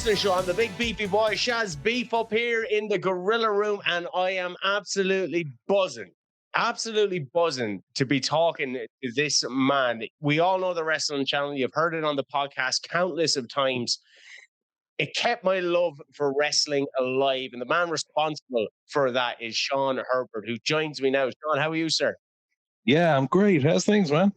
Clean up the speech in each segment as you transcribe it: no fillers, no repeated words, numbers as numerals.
Wrestling Show. I'm the big beefy boy, Shaz Beef, up here in the Gorilla Room, and I am absolutely buzzing to be talking to this man. We all know the Wrestling Channel. You've heard it on the podcast countless of times. It kept my love for wrestling alive, and the man responsible for that is Sean Herbert, who joins me now. Sean, how are you, sir? Yeah, I'm great. How's things, man?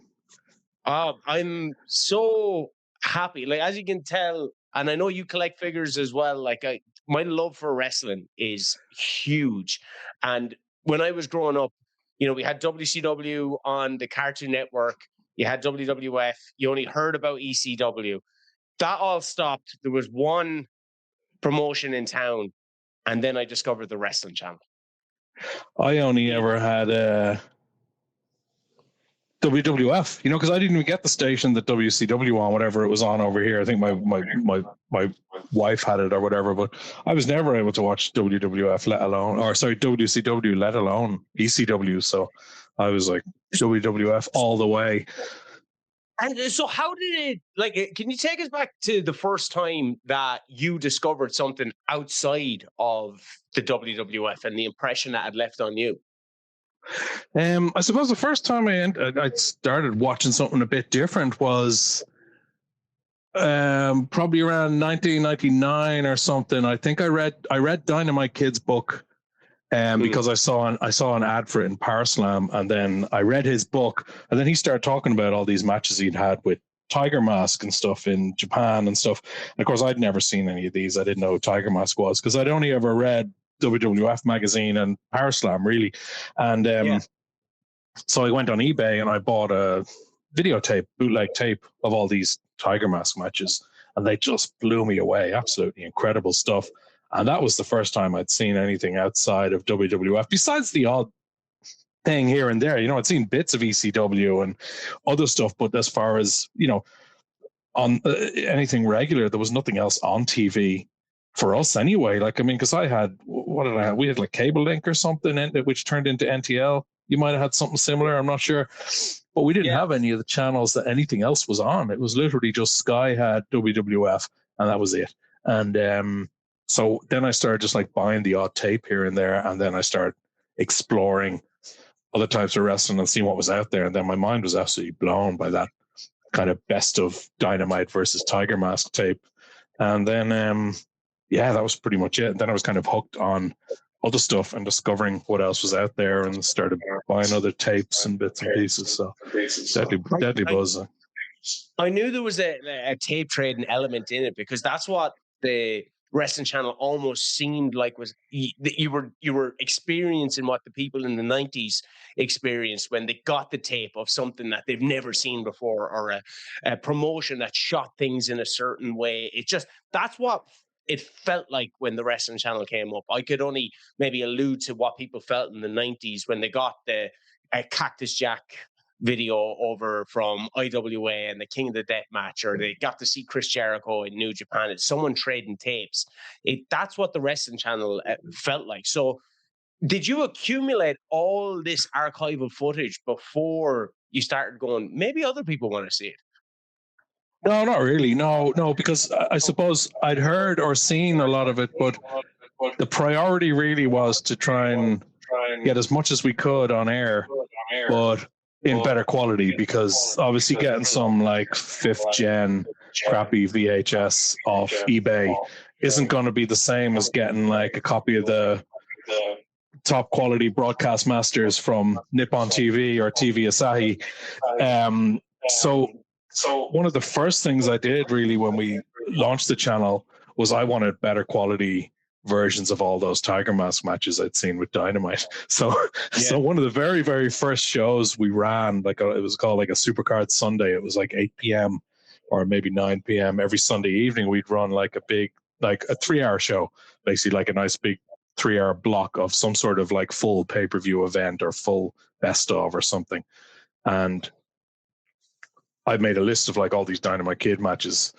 I'm so happy. Like, as you can tell, and I know you collect figures as well. Like, my love for wrestling is huge. And when I was growing up, you know, we had WCW on the Cartoon Network. You had WWF. You only heard about ECW. That all stopped. There was one promotion in town, and then I discovered the Wrestling Channel. I only ever had WWF, you know, because I didn't even get the station that WCW on, whatever it was on over here. I think my wife had it or whatever, but I was never able to watch WWF, WCW, let alone ECW. So I was like WWF all the way. And so how did it, can you take us back to the first time that you discovered something outside of the WWF and the impression that had left on you? I suppose the first time I started watching something a bit different was probably around 1999 or something. I think I read Dynamite Kid's book because I saw an ad for it in Power Slam, and then I read his book, and then he started talking about all these matches he'd had with Tiger Mask and stuff in Japan and stuff. And of course, I'd never seen any of these. I didn't know who Tiger Mask was because I'd only ever read WWF magazine and Power Slam, really. And so I went on eBay and I bought a videotape, bootleg tape of all these Tiger Mask matches, and they just blew me away. Absolutely incredible stuff. And that was the first time I'd seen anything outside of WWF, besides the odd thing here and there. You know, I'd seen bits of ECW and other stuff, but as far as, you know, on anything regular, there was nothing else on TV for us anyway. Like, I mean, because I had, what did I have? We had like Cable Link or something, which turned into NTL. You might have had something similar, I'm not sure. But we didn't have any of the channels that anything else was on. It was literally just Sky had WWF, and that was it. And so then I started just like buying the odd tape here and there, and then I started exploring other types of wrestling and seeing what was out there. And then my mind was absolutely blown by that kind of best of Dynamite versus Tiger Mask tape. And then, that was pretty much it. And then I was kind of hooked on other stuff and discovering what else was out there, and started buying other tapes and bits and pieces. So deadly buzz. I knew there was a tape trading element in it, because that's what the Wrestling Channel almost seemed like was you were experiencing what the people in the 90s experienced when they got the tape of something that they've never seen before, or a promotion that shot things in a certain way. That's what it felt like when the Wrestling Channel came up. I could only maybe allude to what people felt in the 90s when they got the Cactus Jack video over from IWA and the King of the Death match, or they got to see Chris Jericho in New Japan. It's someone trading tapes. That's what the Wrestling Channel felt like. So did you accumulate all this archival footage before you started going, maybe other people want to see it? No, not really. No, because I suppose I'd heard or seen a lot of it, but the priority really was to try and get as much as we could on air, but in better quality, because obviously getting some like 5th gen crappy VHS off eBay isn't going to be the same as getting like a copy of the top quality broadcast masters from Nippon TV or TV Asahi. So one of the first things I did really when we launched the channel was I wanted better quality versions of all those Tiger Mask matches I'd seen with Dynamite. So one of the very, very first shows we ran, it was called like a Supercard Sunday. It was like 8 p.m. or maybe 9 p.m. every Sunday evening. We'd run like a 3-hour show, basically like a nice big 3-hour block of some sort of like full pay-per-view event or full best of or something. And I made a list of like all these Dynamite Kid matches,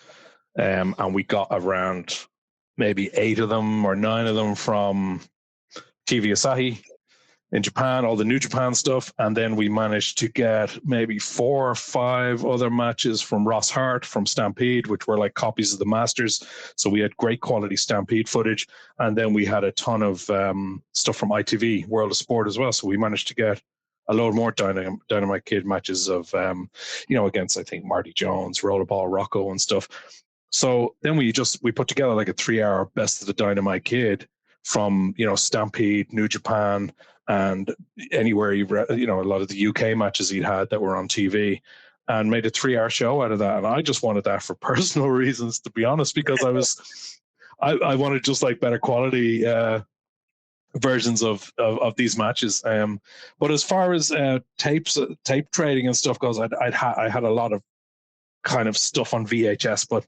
and we got around maybe 8 of them or 9 of them from TV Asahi, in Japan, all the New Japan stuff. And then we managed to get maybe 4 or 5 other matches from Ross Hart from Stampede, which were like copies of the Masters. So we had great quality Stampede footage. And then we had a ton of stuff from ITV, World of Sport as well. So we managed to get a load more Dynamite Kid matches of, against, I think, Marty Jones, Rollerball Rocco and stuff. So then we put together like a 3-hour best of the Dynamite Kid from, Stampede, New Japan, and anywhere a lot of the UK matches he'd had that were on TV, and made a 3-hour show out of that. And I just wanted that for personal reasons, to be honest, because I wanted just like better quality versions of these matches. But as far as tape trading and stuff goes, I had a lot of kind of stuff on VHS, but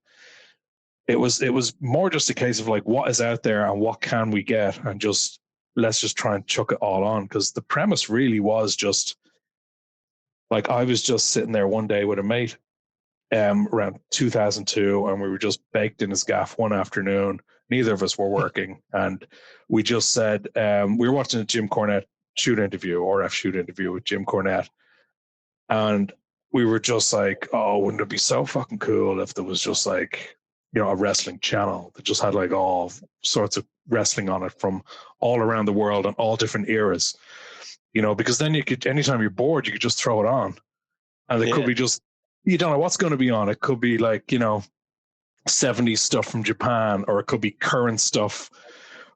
it was more just a case of like, what is out there and what can we get, and just let's just try and chuck it all on. Because the premise really was just like, I was just sitting there one day with a mate around 2002, and we were just baked in his gaff one afternoon. Neither of us were working, and we just said, we were watching a Jim Cornette shoot interview with Jim Cornette, and we were just like, oh, wouldn't it be so fucking cool if there was just like, a wrestling channel that just had like all sorts of wrestling on it from all around the world and all different eras, because then you could, anytime you're bored, you could just throw it on, and it could be just, you don't know what's going to be on. It could be like, 70s stuff from Japan, or it could be current stuff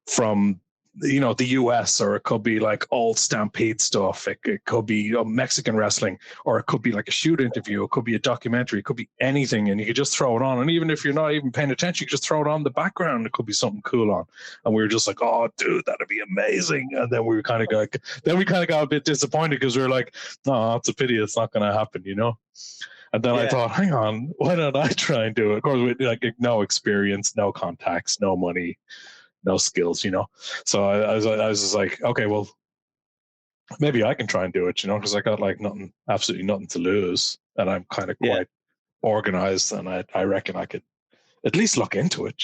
from, the US, or it could be like old Stampede stuff. It could be Mexican wrestling, or it could be like a shoot interview. It could be a documentary. It could be anything, and you could just throw it on. And even if you're not even paying attention, you could just throw it on in the background. It could be something cool on. And we were just like, oh, dude, that'd be amazing. And then we kind of got a bit disappointed, because we were like, no, it's a pity it's not going to happen, And then I thought, hang on, why don't I try and do it? Of course, with like no experience, no contacts, no money, no skills, So I was just like, okay, well, maybe I can try and do it, because I got like absolutely nothing to lose, and I'm kind of quite organized, and I reckon I could at least look into it,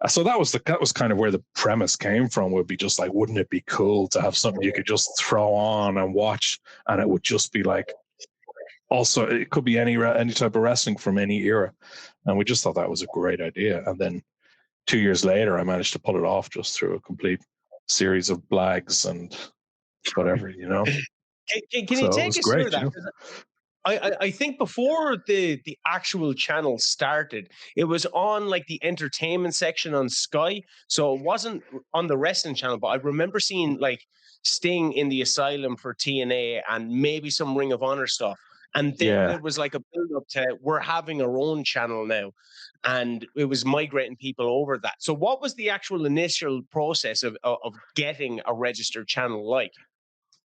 So that was kind of where the premise came from. Would be just like, wouldn't it be cool to have something you could just throw on and watch, and it would just be like, also it could be any type of wrestling from any era, and we just thought that was a great idea. And then 2 years later, I managed to pull it off just through a complete series of blags and whatever, Can you take us through that? I think before the actual channel started, it was on like the entertainment section on Sky. So it wasn't on the wrestling channel, but I remember seeing like Sting in the Asylum for TNA and maybe some Ring of Honor stuff. And then it was like a build up to, we're having our own channel now. And it was migrating people over that. So what was the actual initial process of getting a registered channel like?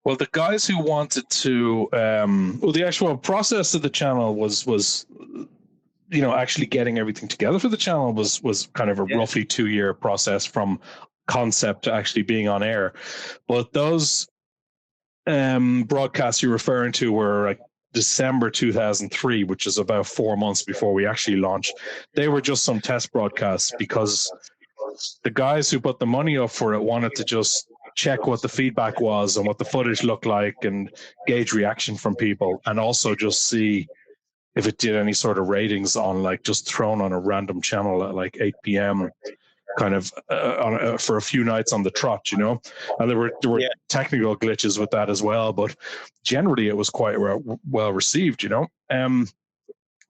Well, the guys who wanted to, the actual process of the channel was actually getting everything together for the channel was kind of a roughly 2-year process from concept to actually being on air. But those broadcasts you're referring to were like December 2003, which is about 4 months before we actually launched. They were just some test broadcasts, because the guys who put the money up for it wanted to just check what the feedback was and what the footage looked like, and gauge reaction from people, and also just see if it did any sort of ratings on like just thrown on a random channel at like 8 p.m. kind of for a few nights on the trot, and there were technical glitches with that as well, but generally it was quite well received,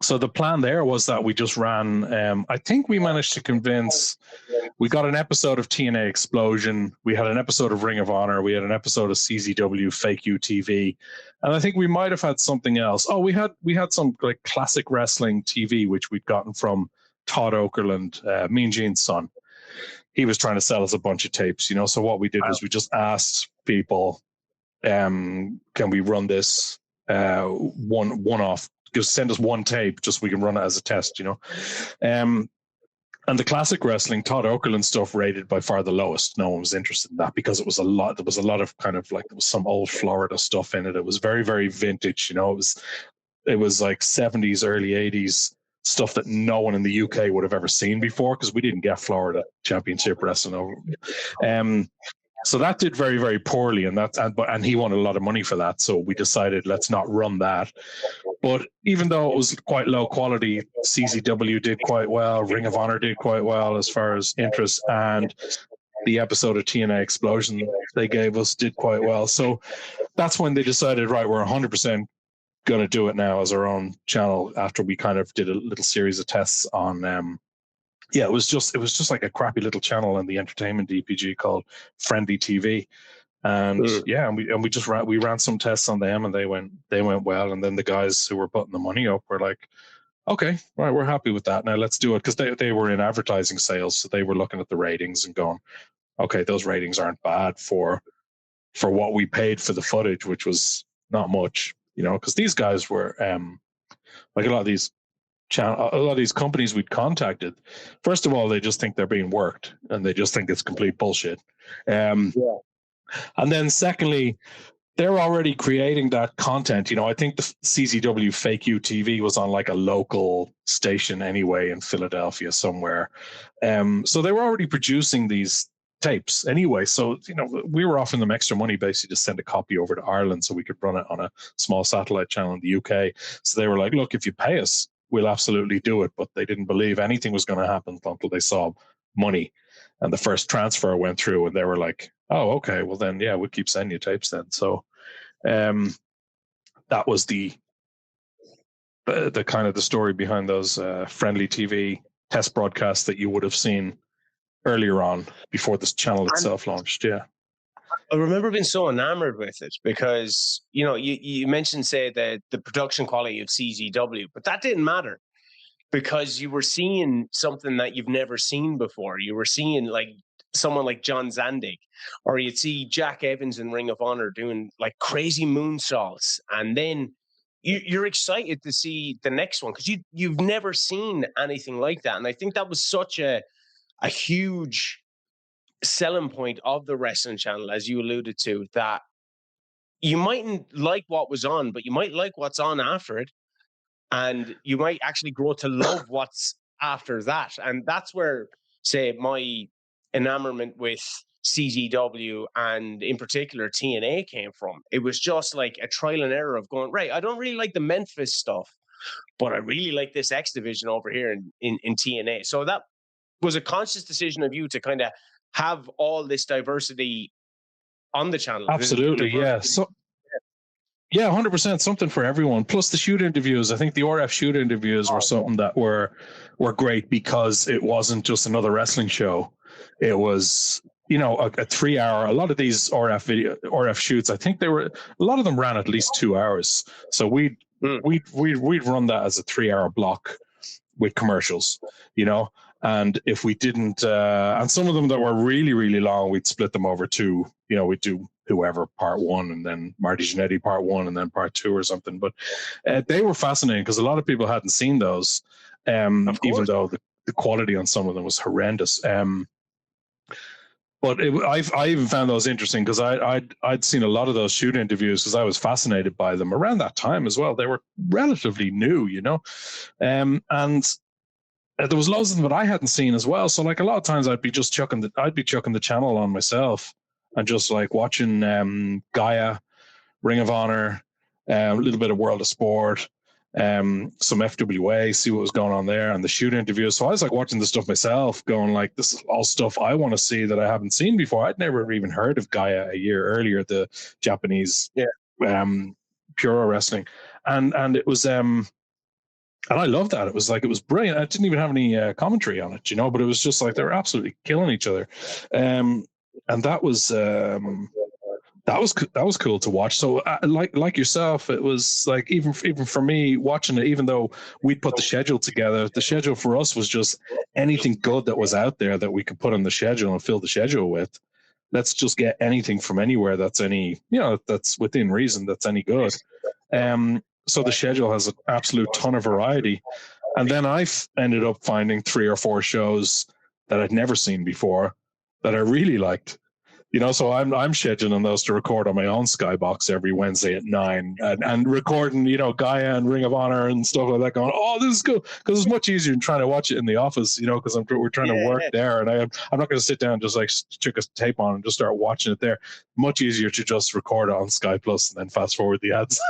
So the plan there was that we just ran, I think we managed to convince, we got an episode of TNA Explosion, we had an episode of Ring of Honor, we had an episode of CZW Fake UTV, and I think we might have had something else. Oh, we had some like classic wrestling TV, which we'd gotten from Todd Okerlund, Mean Gene's son. He was trying to sell us a bunch of tapes, So what we did was we just asked people, can we run this one off? Just send us one tape, just so we can run it as a test, And the classic wrestling, Todd Okerlund stuff, rated by far the lowest. No one was interested in that, because it was a lot. There was a lot of kind of like, there was some old Florida stuff in it. It was very, very vintage. It was like 70s, early 80s stuff that no one in the UK would have ever seen before, because we didn't get Florida Championship Wrestling over. So that did very, very poorly, and he wanted a lot of money for that. So we decided let's not run that. But even though it was quite low quality, CZW did quite well. Ring of Honor did quite well as far as interest, and the episode of TNA Explosion they gave us did quite well. So that's when they decided, right, we're 100% going to do it now as our own channel. After we kind of did a little series of tests on it was just like a crappy little channel in the entertainment DPG called Friendly TV, and we ran some tests on them, and they went well. And then the guys who were putting the money up were like, okay, right, we're happy with that, now let's do it, because they were in advertising sales, so they were looking at the ratings and going, okay, those ratings aren't bad for what we paid for the footage, which was not much, because these guys were like a lot of these companies we'd contacted, first of all, they just think they're being worked, and they just think it's complete bullshit. And then secondly, they're already creating that content. I think the CZW Fake UTV was on like a local station anyway in Philadelphia somewhere. So they were already producing these tapes anyway. So, we were offering them extra money basically to send a copy over to Ireland so we could run it on a small satellite channel in the UK. So they were like, look, if you pay us, we'll absolutely do it. But they didn't believe anything was going to happen until they saw money. And the first transfer went through, and they were like, oh, okay, well then, yeah, we'll keep sending you tapes then. So that was the kind of the story behind those Friendly TV test broadcasts that you would have seen earlier on before this channel itself launched. Yeah. I remember being so enamored with it because, you mentioned, say, the production quality of CZW, but that didn't matter because you were seeing something that you've never seen before. You were seeing like someone like John Zandig, or you'd see Jack Evans in Ring of Honor doing like crazy moonsaults. And then you're excited to see the next one because you've never seen anything like that. And I think that was such a huge selling point of the wrestling channel, as you alluded to, that you mightn't like what was on, but you might like what's on after it. And you might actually grow to love what's after that. And that's where, say, my enamorment with CZW and in particular TNA came from. It was just like a trial and error of going, right, I don't really like the Memphis stuff, but I really like this X division over here in TNA. So that was a conscious decision of you to kind of have all this diversity on the channel. Absolutely, yeah. So, yeah, 100%, something for everyone. Plus the shoot interviews. I think the RF shoot interviews were something that were great because it wasn't just another wrestling show. It was, a 3-hour. A lot of these RF shoots, I think a lot of them ran at least 2 hours. So we'd run that as a 3-hour block with commercials, and if we didn't, and some of them that were really, really long, we'd split them over two, we'd do whoever part 1 and then Marty Jannetty part 1 and then part 2 or something. But they were fascinating because a lot of people hadn't seen those, even though the quality on some of them was horrendous. But I even found those interesting because I'd seen a lot of those shoot interviews because I was fascinated by them around that time as well. They were relatively new, and there was loads of them that I hadn't seen as well. So like a lot of times I'd be chucking the channel on myself and just like watching Gaia, Ring of Honor, a little bit of World of Sport, some FWA, see what was going on there, and the shoot interviews. So I was like watching the stuff myself, going like, this is all stuff I want to see that I haven't seen before. I'd never even heard of Gaia a year earlier, the Japanese Puro wrestling, and it was and I loved that. It was brilliant. I didn't even have any commentary on it, but it was just like they were absolutely killing each other, and that was cool to watch. So like yourself, it was like even for me watching it, even though we'd put the schedule together, the schedule for us was just anything good that was out there that we could put on the schedule and fill the schedule with. Let's just get anything from anywhere that's that's within reason, that's any good. So the schedule has an absolute ton of variety. And then I've ended up finding 3 or 4 shows that I'd never seen before that I really liked. You know, so I'm scheduling those to record on my own Skybox every Wednesday at 9 and recording, you know, Gaia and Ring of Honor and stuff like that, going, oh, this is cool, because it's much easier than trying to watch it in the office, you know, because we're trying to work there, and I'm not going to sit down and just like stick a tape on and just start watching it there. Much easier to just record it on Sky Plus and then fast forward the ads.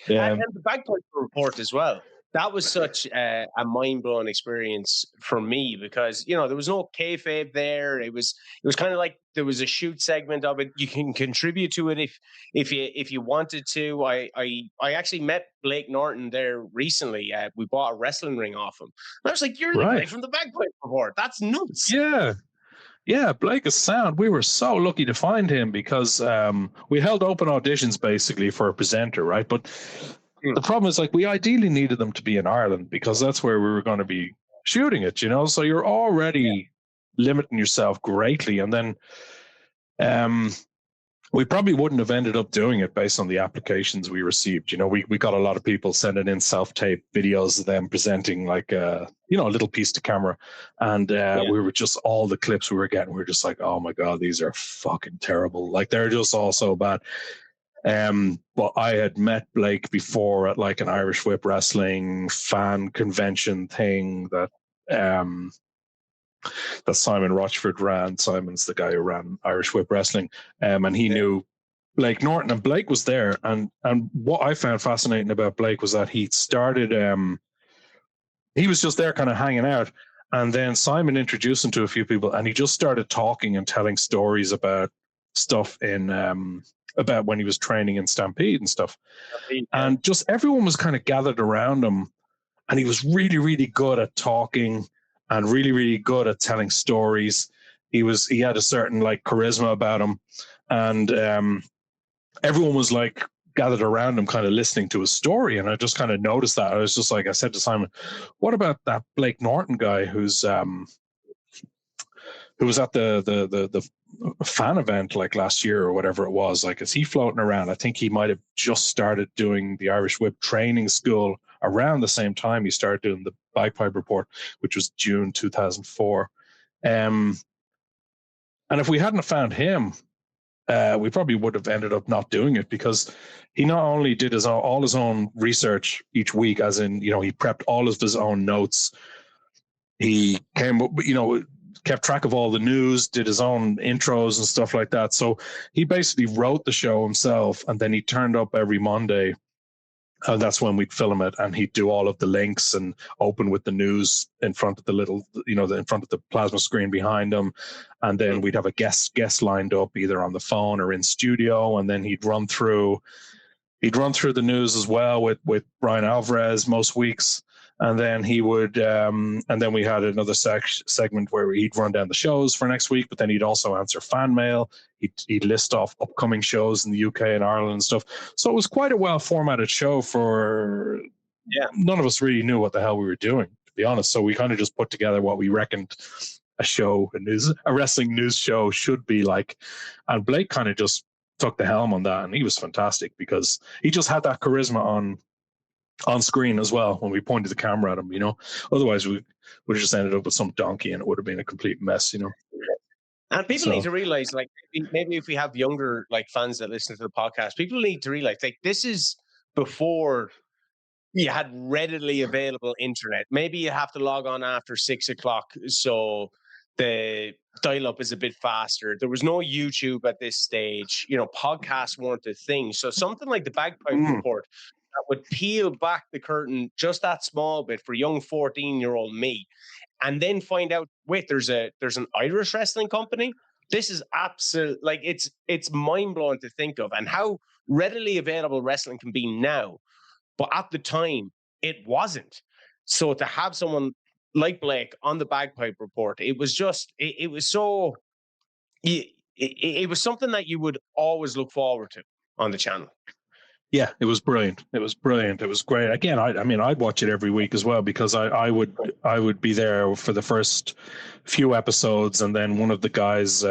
And the Bagpipe Report as well. That was such a mind-blowing experience for me, because, you know, there was no kayfabe there. It was kind of like there was a shoot segment of it. You can contribute to it if you wanted to. I actually met Blake Norton there recently. We bought a wrestling ring off him. And I was like, "You're the guy from the Bagpipe Report. That's nuts." Yeah, Blake is sound. We were so lucky to find him because we held open auditions basically for a presenter, right? But the problem is, like, we ideally needed them to be in Ireland because that's where we were going to be shooting it, you know? So you're already limiting yourself greatly. And then we probably wouldn't have ended up doing it based on the applications we received. You know, we got a lot of people sending in self-tape videos of them presenting like, you know, a little piece to camera. And we were just, all the clips we were getting, we were just like, oh my God, these are fucking terrible. Like, they're just all so bad. But I had met Blake before at like an Irish Whip Wrestling fan convention thing that Simon Rochford ran. Simon's the guy who ran Irish Whip Wrestling, and he knew Blake Norton, and Blake was there. And what I found fascinating about Blake was that he started. He was just there, kind of hanging out, and then Simon introduced him to a few people, and he just started talking and telling stories about stuff in. About when he was training in Stampede and stuff. And just everyone was kind of gathered around him, and he was really, really good at talking and really, really good at telling stories. He had a certain like charisma about him, and everyone was like gathered around him kind of listening to his story. And I just kind of noticed that. I was just like, I said to Simon, what about that Blake Norton guy who was at the fan event like last year or whatever it was? Like, is he floating around? I think he might have just started doing the Irish Whip training school around the same time he started doing the Bagpipe Report, which was June 2004. And if we hadn't found him, we probably would have ended up not doing it, because he not only did all his own research each week, as in, you know, he prepped all of his own notes. He came up, you know, kept track of all the news, did his own intros and stuff like that. So he basically wrote the show himself, and then he turned up every Monday, and that's when we'd film it, and he'd do all of the links and open with the news in front of the little, you know, in front of the plasma screen behind him. And then we'd have a guest lined up either on the phone or in studio, and then he'd run through the news as well with Brian Alvarez most weeks. And then he would, and then we had another segment where he'd run down the shows for next week, but then he'd also answer fan mail. He'd list off upcoming shows in the UK and Ireland and stuff. So it was quite a well-formatted show for, none of us really knew what the hell we were doing, to be honest. So we kind of just put together what we reckoned a wrestling news show should be like. And Blake kind of just took the helm on that, and he was fantastic because he just had that charisma on screen as well when we pointed the camera at him, you know. Otherwise we would have just ended up with some donkey, and it would have been a complete mess, you know. And people need to realize, like, maybe if we have younger like fans that listen to the podcast, people need to realize, like, this is before you had readily available internet. Maybe you have to log on after 6 o'clock, so the dial-up is a bit faster. There was no YouTube at this stage. You know, podcasts weren't a thing. So something like the Bagpipe Report that would peel back the curtain just that small bit for young 14-year-old me, and then find out, wait, there's an Irish wrestling company. This is absolute, like, it's mind-blowing to think of, and how readily available wrestling can be now. But at the time, it wasn't. So to have someone like Blake on the Bagpipe Report, it was just, it was so, it was something that you would always look forward to on the channel. Yeah, it was brilliant. It was brilliant. It was great. Again, I mean, I'd watch it every week as well, because I would be there for the first few episodes, and then one of the guys,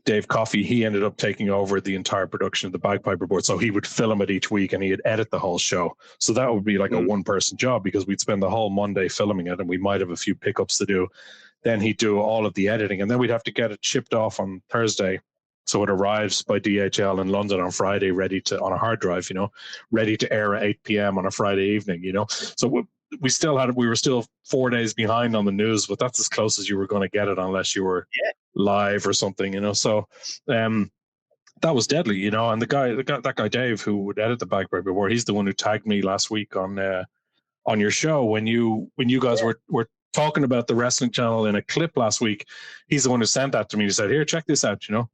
Dave Coffey, he ended up taking over the entire production of the Bagpipe Report. So he would film it each week, and he'd edit the whole show. So that would be like a one-person job, because we'd spend the whole Monday filming it, and we might have a few pickups to do then he'd do all of the editing, and then we'd have to get it shipped off on Thursday. So it arrives by DHL in London on Friday, on a hard drive, ready to air at 8 p.m. on a Friday evening, So we were still 4 days behind on the news, but that's as close as you were going to get it unless you were live or something, So that was deadly, And that guy Dave, who would edit the Bagpipe Report, he's the one who tagged me last week on your show when you guys were talking about the Wrestling Channel in a clip last week. He's the one who sent that to me. He said, "Here, check this out," And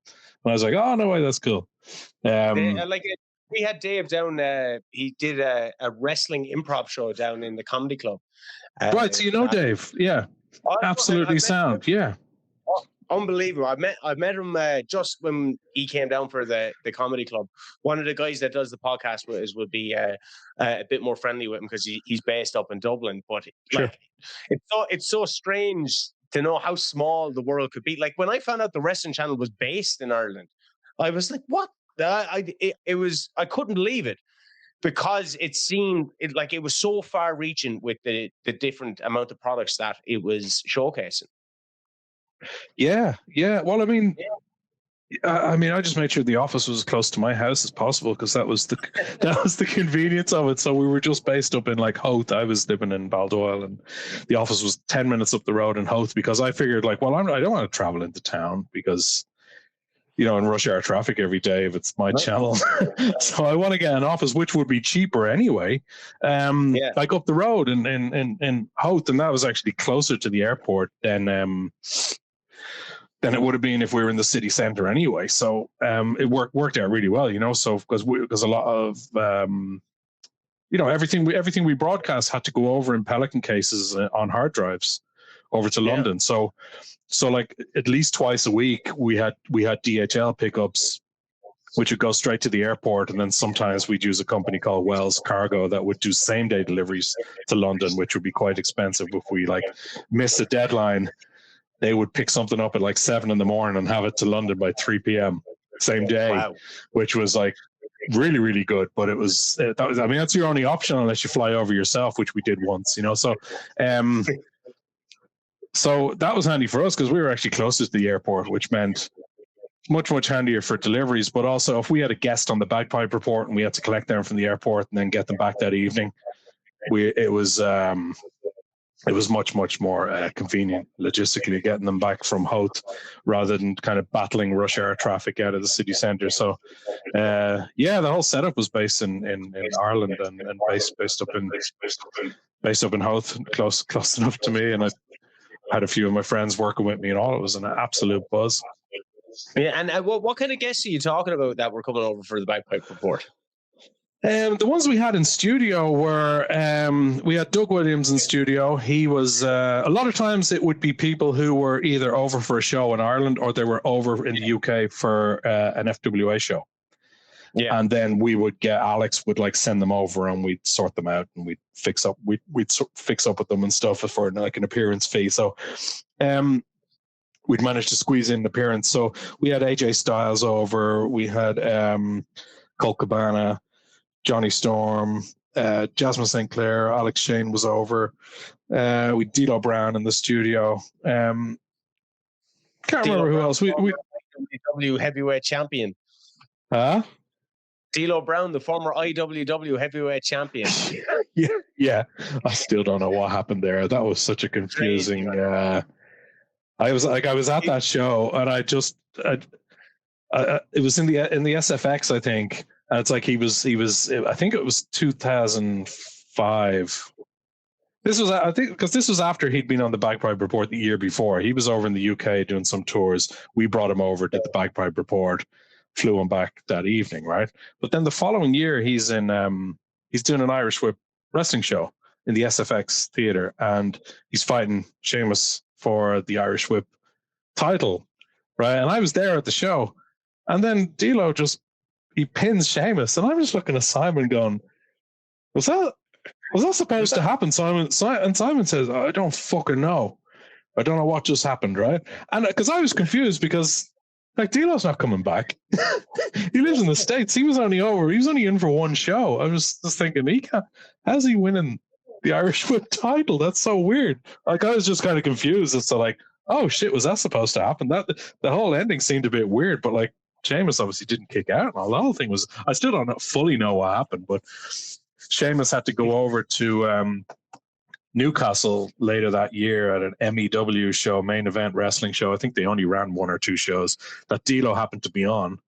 I was like, "Oh, no way, that's cool." We had Dave down. He did a wrestling improv show down in the comedy club. Right, so Dave, yeah, absolutely sound, yeah. Unbelievable. I met him just when he came down for the comedy club. One of the guys that does the podcast would be a bit more friendly with him because he's based up in Dublin. But sure. It's so strange to know how small the world could be. Like when I found out the Wrestling Channel was based in Ireland, I was like, "What?" I couldn't believe it because it seemed like it was so far-reaching with the different amount of products that it was showcasing. Yeah. Well, I just made sure the office was as close to my house as possible because that was the convenience of it. So we were just based up in like Howth. I was living in Baldoyle, and the office was 10 minutes up the road in Howth because I figured like, well, I don't want to travel into town because in rush hour traffic every day if it's my channel. So I want to get an office which would be cheaper anyway. Like up the road in Howth, and that was actually closer to the airport than it would have been if we were in the city centre anyway. So it worked out really well, So because a lot of everything we broadcast had to go over in Pelican cases on hard drives over to London. So like at least twice a week we had DHL pickups, which would go straight to the airport, and then sometimes we'd use a company called Wells Cargo that would do same day deliveries to London, which would be quite expensive if we like missed a deadline. They would pick something up at like 7 a.m. and have it to London by 3 p.m. same day, which was like really, really good. But it was, that's your only option unless you fly over yourself, which we did once, So that was handy for us because we were actually closest to the airport, which meant much, much handier for deliveries. But also if we had a guest on the Bagpipe Report and we had to collect them from the airport and then get them back that evening, it was much, much more convenient logistically getting them back from Howth rather than kind of battling rush hour traffic out of the city centre. So, the whole setup was based in Ireland and based up in Howth, close enough to me. And I had a few of my friends working with me and all. It was an absolute buzz. Yeah, and what kind of guests are you talking about that were coming over for the Bagpipe Report? The ones we had in studio were, we had Doug Williams in studio. He was, a lot of times it would be people who were either over for a show in Ireland or they were over in the UK for an FWA show. Yeah. And then we would get, Alex would like send them over and we'd sort them out and we'd fix up with them and stuff for like an appearance fee. So, we'd managed to squeeze in an appearance. So we had AJ Styles over, we had, Colt Cabana, Johnny Storm, Jasmine St. Clair, Alex Shane was over. We D'Lo Brown in the studio. Can't remember who else. We IWW heavyweight champion. Huh? D'Lo Brown, the former IWW heavyweight champion. Yeah. I still don't know what happened there. That was such a confusing. I was at that show, and it was in the SFX, I think. And it's like he was. I think it was 2005. This was after he'd been on the Bagpipe Report the year before. He was over in the UK doing some tours. We brought him over, did the Bagpipe Report, flew him back that evening, right? But then the following year, he's doing an Irish Whip wrestling show in the SFX theater, and he's fighting Sheamus for the Irish Whip title, right? And I was there at the show, and then D'Lo he pins Sheamus, and I'm just looking at Simon going, was that supposed to happen? Simon says, I don't fucking know. I don't know what just happened, right? And because I was confused because like D'Lo's not coming back. He lives in the States. He was only in for one show. I was just thinking, how's he winning the Irish Whip title? That's so weird. Like I was just kind of confused as to like, oh shit, was that supposed to happen? That the whole ending seemed a bit weird, but like Sheamus obviously didn't kick out and all. The whole thing was, I still don't fully know what happened, but Sheamus had to go over to Newcastle later that year at an MEW show, main event wrestling show. I think they only ran 1 or 2 shows that D'Lo happened to be on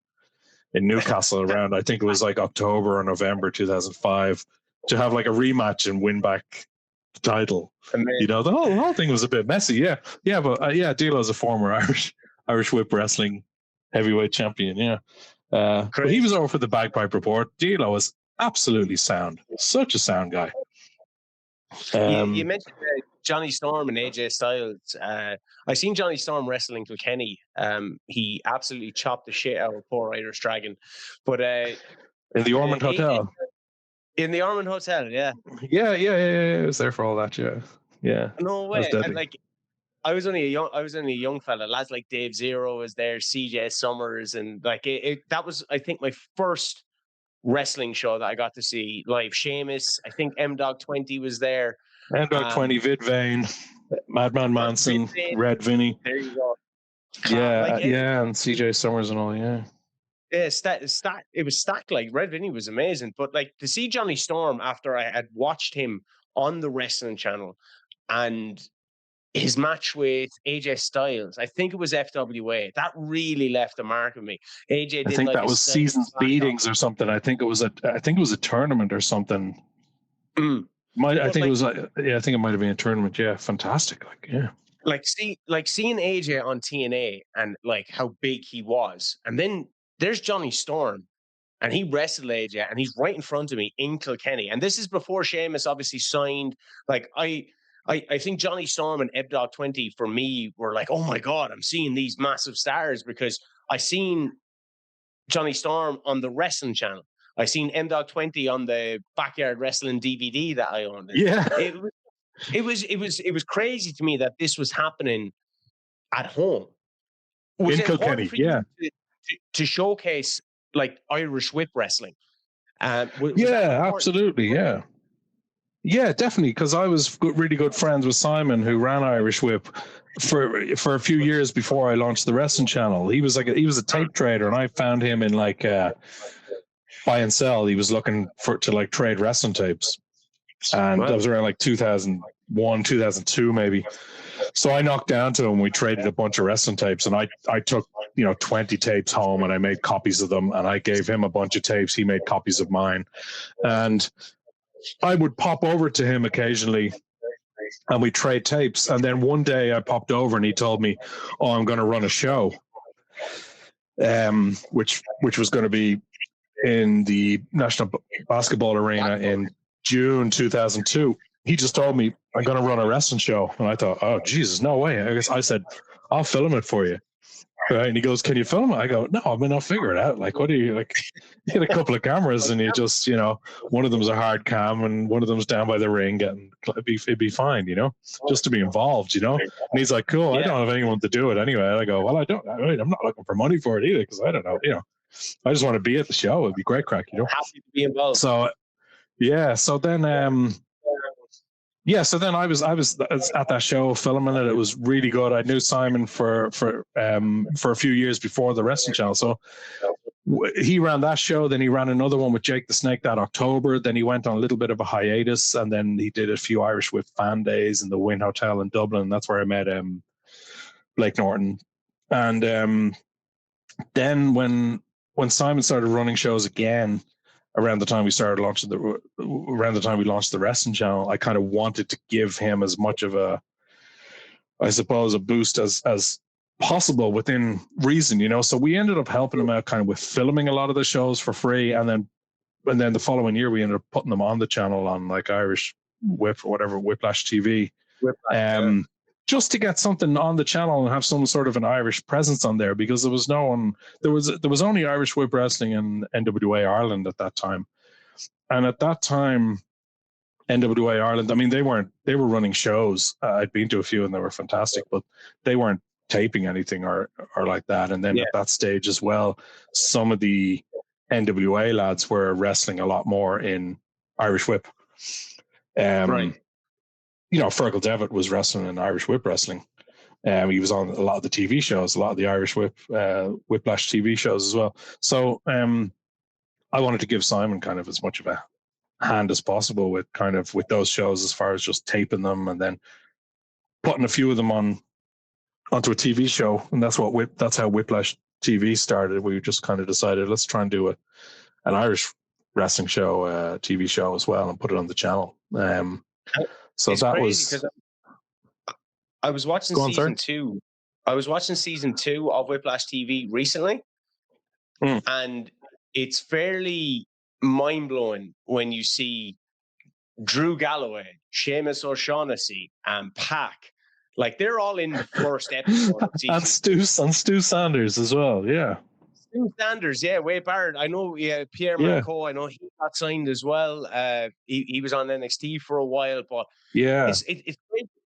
in Newcastle around, I think it was like October or November 2005, to have like a rematch and win back the title. You know, the whole thing was a bit messy. Yeah. But D'Lo's a former Irish Whip Wrestling heavyweight champion. Yeah. But he was over for the bagpipe report. D'Lo was absolutely sound. Such a sound guy. You mentioned Johnny Storm and AJ Styles. I seen Johnny Storm wrestling Kilkenny. He absolutely chopped the shit out of poor Irish Dragon. But in the Ormond Hotel. In the Ormond Hotel, yeah. Yeah. I was there for all that. Yeah. No way. And like, I was only a young fella. Lads like Dave Zero was there, CJ Summers, and like that was, I think, my first wrestling show that I got to see live. Sheamus, I think M-Dog 20 was there. M-Dog 20, Vid Vane, Madman Manson, Red Vinny. There you go. And CJ Summers and all, yeah. Yeah, it was stacked. Like, Red Vinny was amazing. But like, to see Johnny Storm after I had watched him on the wrestling channel and his match with AJ Styles, I think it was FWA, that really left a mark on me. AJ did, I think that was Seasons Beatings or something. I think it was a tournament or something. I think it might have been a tournament. Yeah, fantastic. Like seeing AJ on TNA and like how big he was, and then there's Johnny Storm, and he wrestled AJ, and he's right in front of me in Kilkenny, and this is before Sheamus obviously signed. Like, I think Johnny Storm and M-Dog 20 for me were like, oh my God, I'm seeing these massive stars, because I seen Johnny Storm on the wrestling channel. I seen M-Dog 20 on the Backyard Wrestling DVD that I owned. Yeah. It was crazy to me that this was happening at home. In Kilkenny, yeah. To showcase like Irish Whip Wrestling. Absolutely, yeah. Yeah, definitely, because I was really good friends with Simon, who ran Irish Whip for a few years before I launched the wrestling channel. He was a tape trader, and I found him in like buy and sell. He was looking to like trade wrestling tapes, and that was around like 2001, 2002 maybe. So I knocked down to him. We traded a bunch of wrestling tapes, and I took 20 tapes home, and I made copies of them, and I gave him a bunch of tapes. He made copies of mine, and I would pop over to him occasionally and we trade tapes. And then one day I popped over and he told me, oh, I'm going to run a show, which was going to be in the National Basketball Arena in June 2002. He just told me, I'm going to run a wrestling show. And I thought, oh, Jesus, no way. I said, I'll film it for you. Right. And he goes, can you film it? I go, no, I'll figure it out. Like, what do you, like, you get a couple of cameras and you just, one of them's a hard cam and one of them's down by the ring, and it'd be fine, just to be involved, And he's like, cool, I don't have anyone to do it anyway. And I go, well, I'm not looking for money for it either, because I don't know, I just want to be at the show. It'd be great crack, Happy to be involved. So, yeah. So then I was at that show filming it. It was really good. I knew Simon for a few years before the wrestling channel. So he ran that show. Then he ran another one with Jake the Snake that October. Then he went on a little bit of a hiatus, and then he did a few Irish Whip fan days in the Wynn Hotel in Dublin. That's where I met Blake Norton. And then when Simon started running shows again, around the time we launched the wrestling channel, I kind of wanted to give him as much of a boost as possible within reason, So we ended up helping him out kind of with filming a lot of the shows for free, and then the following year we ended up putting them on the channel on like Irish Whip or whatever, Whiplash TV, just to get something on the channel and have some sort of an Irish presence on there, because there was no one. There was only Irish Whip Wrestling in NWA Ireland at that time, and at that time, NWA Ireland, I mean, they were running shows. I'd been to a few and they were fantastic, but they weren't taping anything or like that. And then at that stage as well, some of the NWA lads were wrestling a lot more in Irish Whip. Fergal Devitt was wrestling in Irish Whip Wrestling. He was on a lot of the TV shows, a lot of the Irish Whiplash TV shows as well. So I wanted to give Simon kind of as much of a hand as possible with those shows, as far as just taping them and then putting a few of them onto a TV show. And that's how Whiplash TV started. We just kind of decided, let's try and do an Irish wrestling show, TV show as well, and put it on the channel. So it's that was because I was watching season 2. I was watching season 2 of Whiplash TV recently, and it's fairly mind-blowing when you see Drew Galloway, Seamus O'Shaughnessy, and Pac. Like, they're all in the first episode of season. and Stu Sanders as well, yeah. Stu Sanders, yeah, Wade Barrett. I know, Pierre Marco, I know he got signed as well. He was on NXT for a while, but it's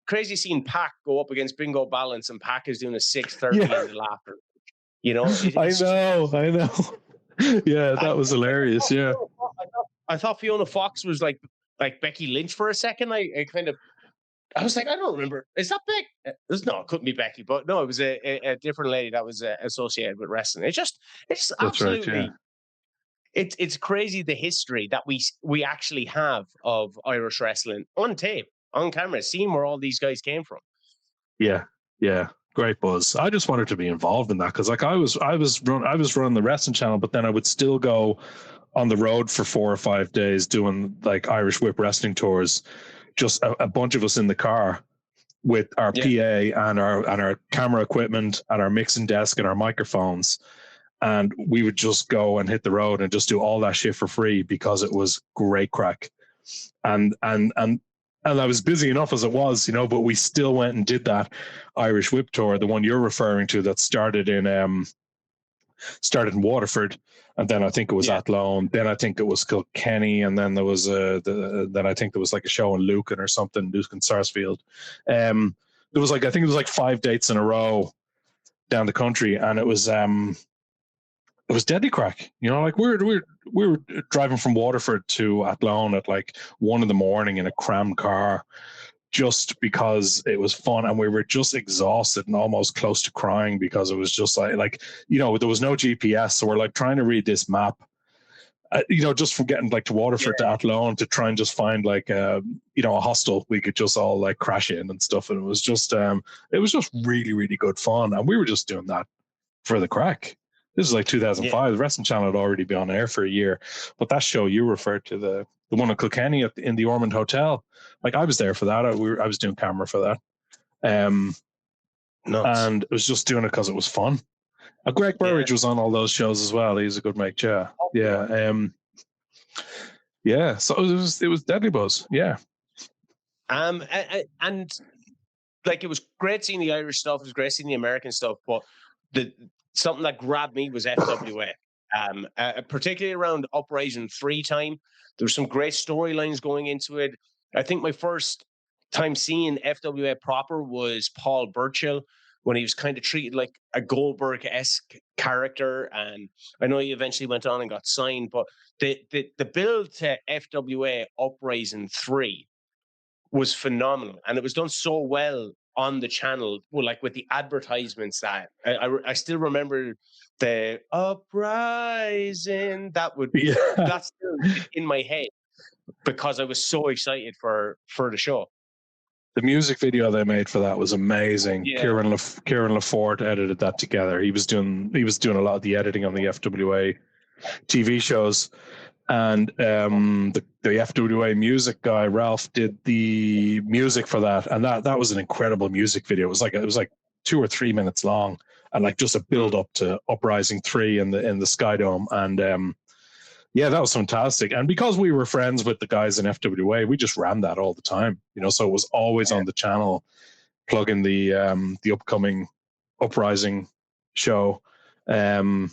crazy seeing Pac go up against Bingo Balance, and Pac is doing a 630 in the laughter. You know? I know. Yeah, that was hilarious, yeah. I thought Fiona Fox was like Becky Lynch for a second. I was like, I don't remember. Is that Becky? No, it couldn't be Becky, but no, it was a different lady that was associated with wrestling. It's just absolutely. Right, yeah. It's crazy the history that we actually have of Irish wrestling on tape, on camera, seeing where all these guys came from. Yeah, great buzz. I just wanted to be involved in that because, like, I was running the wrestling channel, but then I would still go on the road for 4 or 5 days doing like Irish Whip wrestling tours. Just a bunch of us in the car with our PA and our camera equipment and our mixing desk and our microphones, and we would just go and hit the road and just do all that shit for free because it was great crack. And I was busy enough as it was, you know, but we still went and did that Irish Whip tour, the one you're referring to, that started in Waterford, and then I think it was Athlone, then I think it was Kilkenny, and then there was then I think there was like a show in Lucan or something, Lucan Sarsfield. There was like, I think it was like 5 dates in a row down the country, and it was deadly crack. You know, like we were driving from Waterford to Athlone at like 1 a.m. in a crammed car, just because it was fun, and we were just exhausted and almost close to crying because it was just like you know, there was no GPS, so we're like trying to read this map, you know, just from getting like to Waterford to Athlone to try and just find like you know, a hostel we could just all like crash in and stuff, and it was just really, really good fun, and we were just doing that for the crack. This is like 2005. The wrestling channel had already been on air for a year, but that show you referred to, the one in Kilkenny in the Ormond Hotel, like I was there for that. I was doing camera for that, and it was just doing it because it was fun. Greg Burridge was on all those shows as well. He's a good mate. So it was deadly buzz. Yeah. And like, it was great seeing the Irish stuff. It was great seeing the American stuff, but something that grabbed me was FWA. Particularly around Uprising 3 time. There were some great storylines going into it. I think my first time seeing FWA proper was Paul Burchill, when he was kind of treated like a Goldberg-esque character. And I know he eventually went on and got signed, but the build to FWA Uprising 3 was phenomenal. And it was done so well on the channel, well, like with the advertisements that I still remember the Uprising, that's still in my head because I was so excited for the show. The music video they made for that was amazing. Kieran Lafort edited that together. He was doing a lot of the editing on the FWA TV shows, and the FWA music guy Ralph did the music for that, and that was an incredible music video. It was like 2 or 3 minutes long, and like just a build up to Uprising 3 in the Sky Dome, and that was fantastic. And because we were friends with the guys in FWA, we just ran that all the time, you know. So it was always on the channel, plugging the upcoming Uprising show, and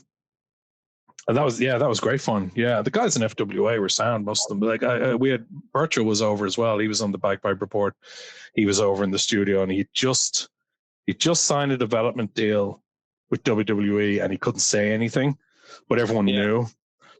that was great fun. Yeah, the guys in FWA were sound, most of them. Like we had Birchall was over as well. He was on the Bagpipe Report. He was over in the studio, and he just signed a development deal with WWE, and he couldn't say anything, but everyone knew.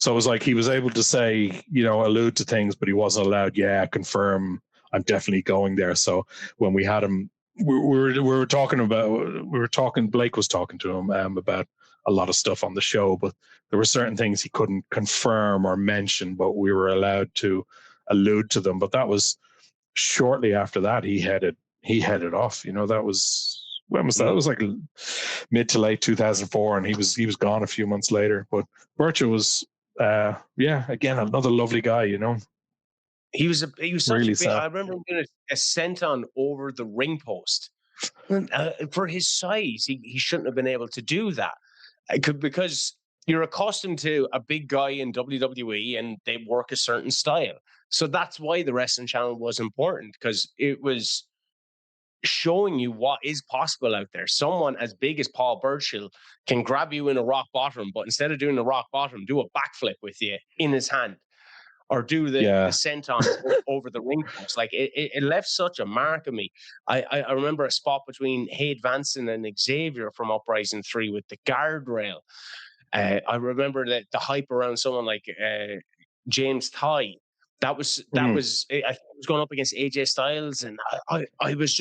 So it was like he was able to say, you know, allude to things, but he wasn't allowed. Yeah, confirm, I'm definitely going there. So when we had him we were talking Blake was talking to him about a lot of stuff on the show, but there were certain things he couldn't confirm or mention, but we were allowed to allude to them. But that was shortly after that he headed off. That was, when was that? It was like mid to late 2004, and he was gone a few months later. But Bircher was again, another lovely guy. He was such really a big. sad. I remember him doing a senton over the ring post. For his size, he shouldn't have been able to do that. Because you're accustomed to a big guy in WWE and they work a certain style. So that's why the Wrestling Channel was important, because it was showing you what is possible out there. Someone as big as Paul Burchill can grab you in a rock bottom, but instead of doing the rock bottom, do a backflip with you in his hand, or do the senton over the ring post. Like it left such a mark on me. I remember a spot between Hayde Vanson and Xavier from Uprising 3 with the guardrail. I remember that the hype around someone like James Thai. That was I think it was going up against AJ Styles, and I was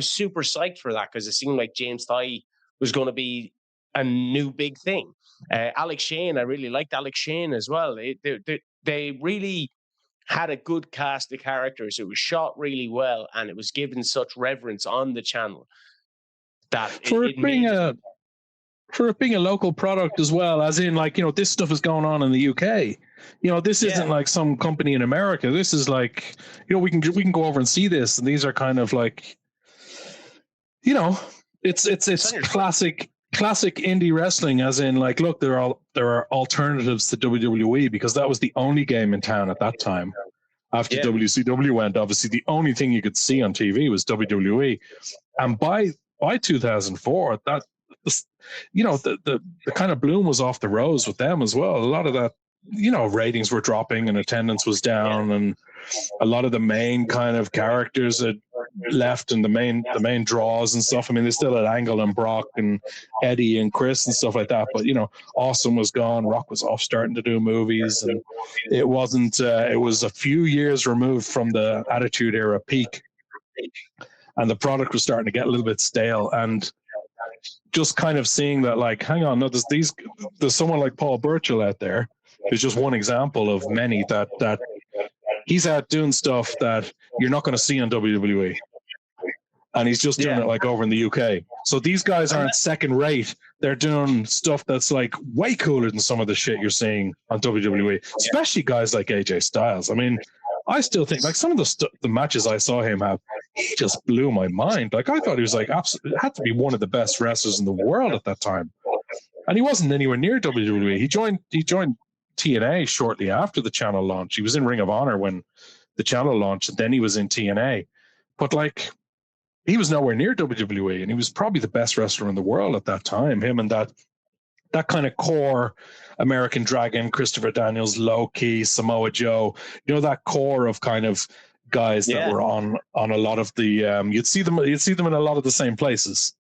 super psyched for that, because it seemed like James Thai was going to be a new big thing. Alex Shane, I really liked Alex Shane as well. They really had a good cast of characters. It was shot really well, and it was given such reverence on the channel that for it being a local product as well, as in, like, this stuff is going on in the UK. This isn't like some company in America. This is like, we can go over and see this, and these are kind of like, it's classic indie wrestling, as in, like, look, there are alternatives to WWE, because that was the only game in town at that time. After WCW went, obviously the only thing you could see on TV was WWE, and by 2004, that the kind of bloom was off the rose with them as well. A lot of that, ratings were dropping and attendance was down, and a lot of the main kind of characters had left, and the main draws and stuff. I mean, they still had Angle and Brock and Eddie and Chris and stuff like that, but Awesome was gone. Rock was off starting to do movies, and it wasn't. It was a few years removed from the Attitude Era peak, and the product was starting to get a little bit stale. And just kind of seeing that, like, hang on, no, there's someone like Paul Burchill out there who's just one example of many that he's out doing stuff that you're not going to see on WWE. And he's just doing it like over in the UK. So these guys aren't second rate. They're doing stuff that's like way cooler than some of the shit you're seeing on WWE, especially guys like AJ Styles. I mean, I still think, like, some of the matches I saw him have, he just blew my mind. Like, I thought he was like had to be one of the best wrestlers in the world at that time. And he wasn't anywhere near WWE. He joined TNA shortly after the channel launch. He was in Ring of Honor when the channel launched, and then he was in TNA. But, like, he was nowhere near WWE, and he was probably the best wrestler in the world at that time. Him and that kind of core American Dragon, Christopher Daniels, Low-Key, Samoa Joe, that core of kind of guys that were on a lot of the you'd see them in a lot of the same places,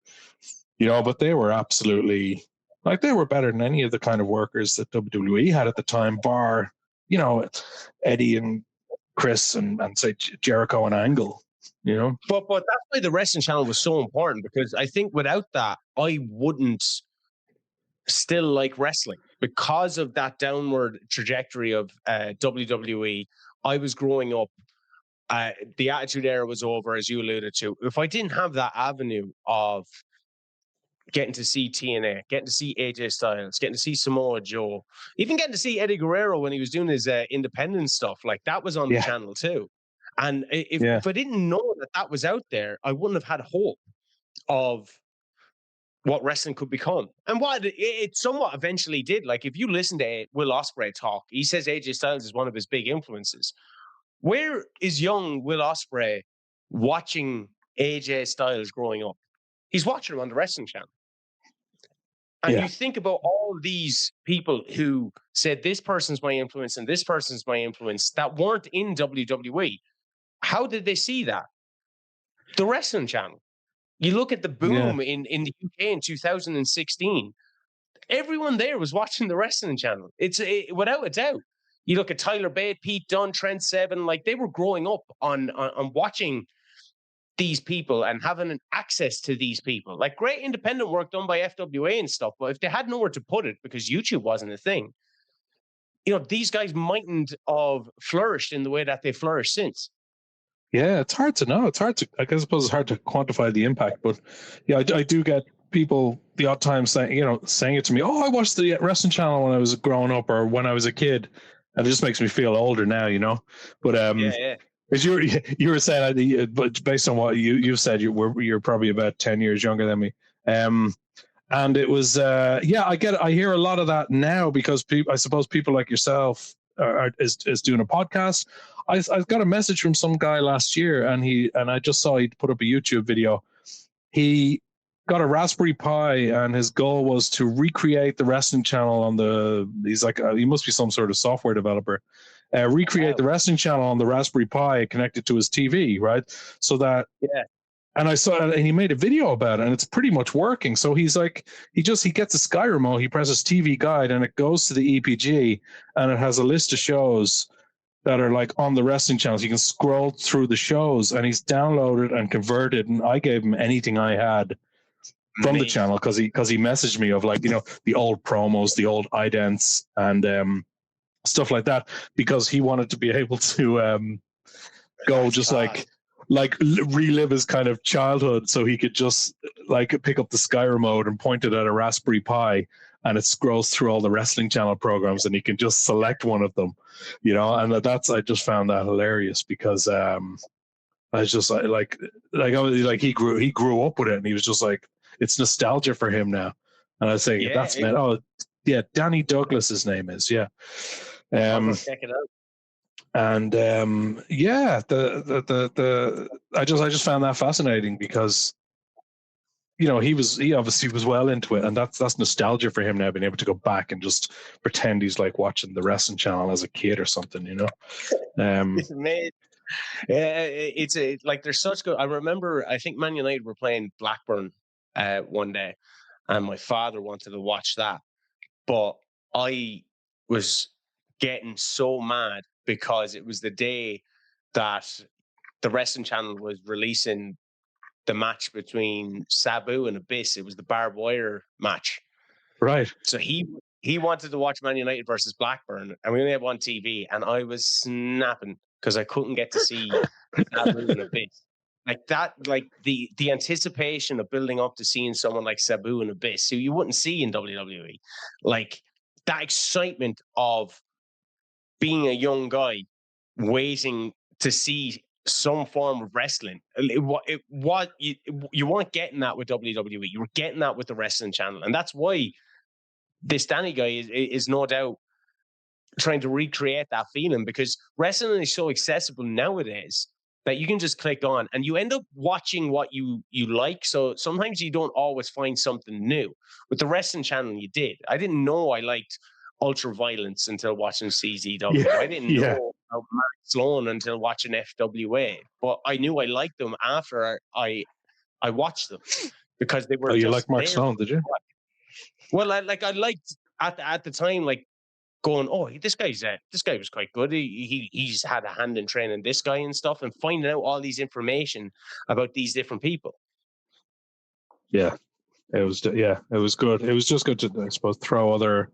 but they were absolutely, like, they were better than any of the kind of workers that WWE had at the time, bar Eddie and Chris and say Jericho and Angle. But that's why the Wrestling Channel was so important, because I think without that, I wouldn't still like wrestling, because of that downward trajectory of WWE. I was growing up, the Attitude Era was over, as you alluded to. If I didn't have that avenue of getting to see TNA, getting to see AJ Styles, getting to see Samoa Joe, even getting to see Eddie Guerrero when he was doing his independent stuff, like, that was on the channel too. And if I didn't know that was out there, I wouldn't have had hope of what wrestling could become, and what it somewhat eventually did. Like, if you listen to Will Ospreay talk, he says AJ Styles is one of his big influences. Where is young Will Ospreay watching AJ Styles growing up? He's watching him on the Wrestling Channel. And you think about all these people who said, this person's my influence and this person's my influence, that weren't in WWE. How did they see that? The Wrestling Channel. You look at the boom in the UK in 2016. Everyone there was watching the Wrestling Channel. It's without a doubt. You look at Tyler Bate, Pete Dunne, Trent Seven, like, they were growing up on watching these people and having an access to these people. Like great independent work done by FWA and stuff, but if they had nowhere to put it because YouTube wasn't a thing, these guys mightn't have flourished in the way that they flourished since. Yeah, it's hard to know. It's hard to, I suppose it's hard to quantify the impact, but yeah, I do get people the odd time saying it to me. Oh, I watched the wrestling channel when I was growing up or when I was a kid, and it just makes me feel older now, But Yeah. as you were saying, but based on what you said, you're probably about 10 years younger than me. And it was I hear a lot of that now because I suppose people like yourself is doing a podcast. I got a message from some guy last year, and I just saw he put up a YouTube video. He got a Raspberry Pi, and his goal was to recreate the wrestling channel on the. He's like he must be some sort of software developer. Recreate the wrestling channel on the Raspberry Pi connected to his TV, right? So that And I saw, and he made a video about it, and it's pretty much working. So he's like, he gets a Sky remote, he presses TV guide, and it goes to the EPG, and it has a list of shows that are like on the wrestling channels. You can scroll through the shows, and he's downloaded and converted. And I gave him anything I had from the channel because he messaged me of like the old promos, the old idents, and stuff like that, because he wanted to be able to go just like relive his kind of childhood, so he could just like pick up the Sky remote and point it at a Raspberry Pi, and it scrolls through all the wrestling channel programs, and he can just select one of them, and I just found that hilarious because I was just he grew up with it, and he was just like, it's nostalgia for him now. And I was saying, Danny Douglas, his name is, check it out. And I just found that fascinating because he obviously was well into it, and that's nostalgia for him now, being able to go back and just pretend he's like watching the wrestling channel as a kid or something, It's amazing. It's like there's such good. I remember, I think Man United were playing Blackburn one day, and my father wanted to watch that, but I was getting so mad because it was the day that the wrestling channel was releasing the match between Sabu and Abyss. It was the barbed wire match. Right. So he wanted to watch Man United versus Blackburn, and we only had one TV, and I was snapping because I couldn't get to see Sabu and Abyss. Like that, like the anticipation of building up to seeing someone like Sabu and Abyss, who you wouldn't see in WWE. Like that excitement of being a young guy waiting to see some form of wrestling. What you weren't getting that with WWE. You were getting that with the wrestling channel. And that's why this Danny guy is no doubt trying to recreate that feeling, because wrestling is so accessible nowadays that you can just click on and you end up watching what you like. So sometimes you don't always find something new. With the wrestling channel, you did. I didn't know I liked ultra violence until watching CZW. I didn't know about Mark Sloan until watching FWA, but I knew I liked them after I watched them because they were. Oh, you like Mark Sloan, did you? Well, I liked at the time, like going, oh, this guy was quite good. He's had a hand in training this guy and stuff, and finding out all these information about these different people. Yeah, it was good. It was just good to, I suppose, throw other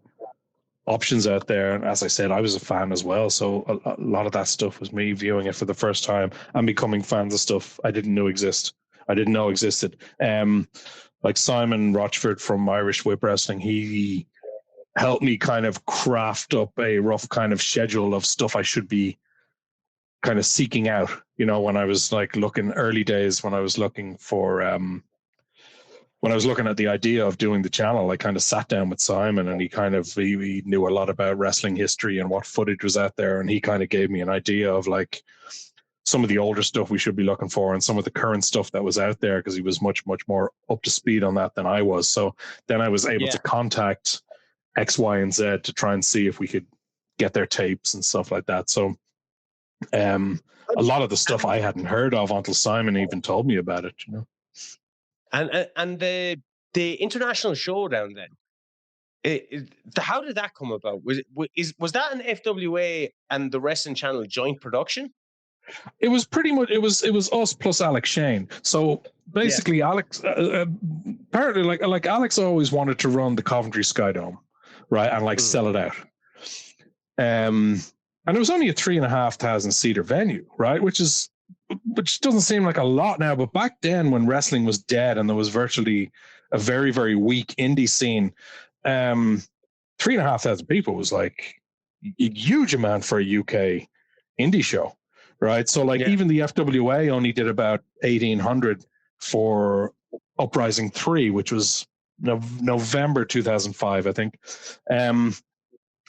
options out there. And as I said, I was a fan as well, so a lot of that stuff was me viewing it for the first time and becoming fans of stuff I didn't know existed. Like Simon Rochford from Irish Whip Wrestling, he helped me kind of craft up a rough kind of schedule of stuff I should be kind of seeking out, when I was like looking early days, when I was looking for when I was looking at the idea of doing the channel. I kind of sat down with Simon, and he knew a lot about wrestling history and what footage was out there. And he kind of gave me an idea of like some of the older stuff we should be looking for and some of the current stuff that was out there, because he was much, much more up to speed on that than I was. So then I was able to contact X, Y, and Z to try and see if we could get their tapes and stuff like that. So a lot of the stuff I hadn't heard of until Simon even told me about it, And the international showdown then, how did that come about? Was that an FWA and the wrestling channel joint production? It was pretty much it was us plus Alex Shane. So basically, Alex apparently like Alex always wanted to run the Coventry Sky Dome, right, and like sell it out. And it was only a 3,500 seater venue, right, which doesn't seem like a lot now, but back then when wrestling was dead and there was virtually a very, very weak indie scene, 3,500 people was like a huge amount for a UK indie show, right? So like even the FWA only did about 1,800 for Uprising 3, which was November 2005, I think.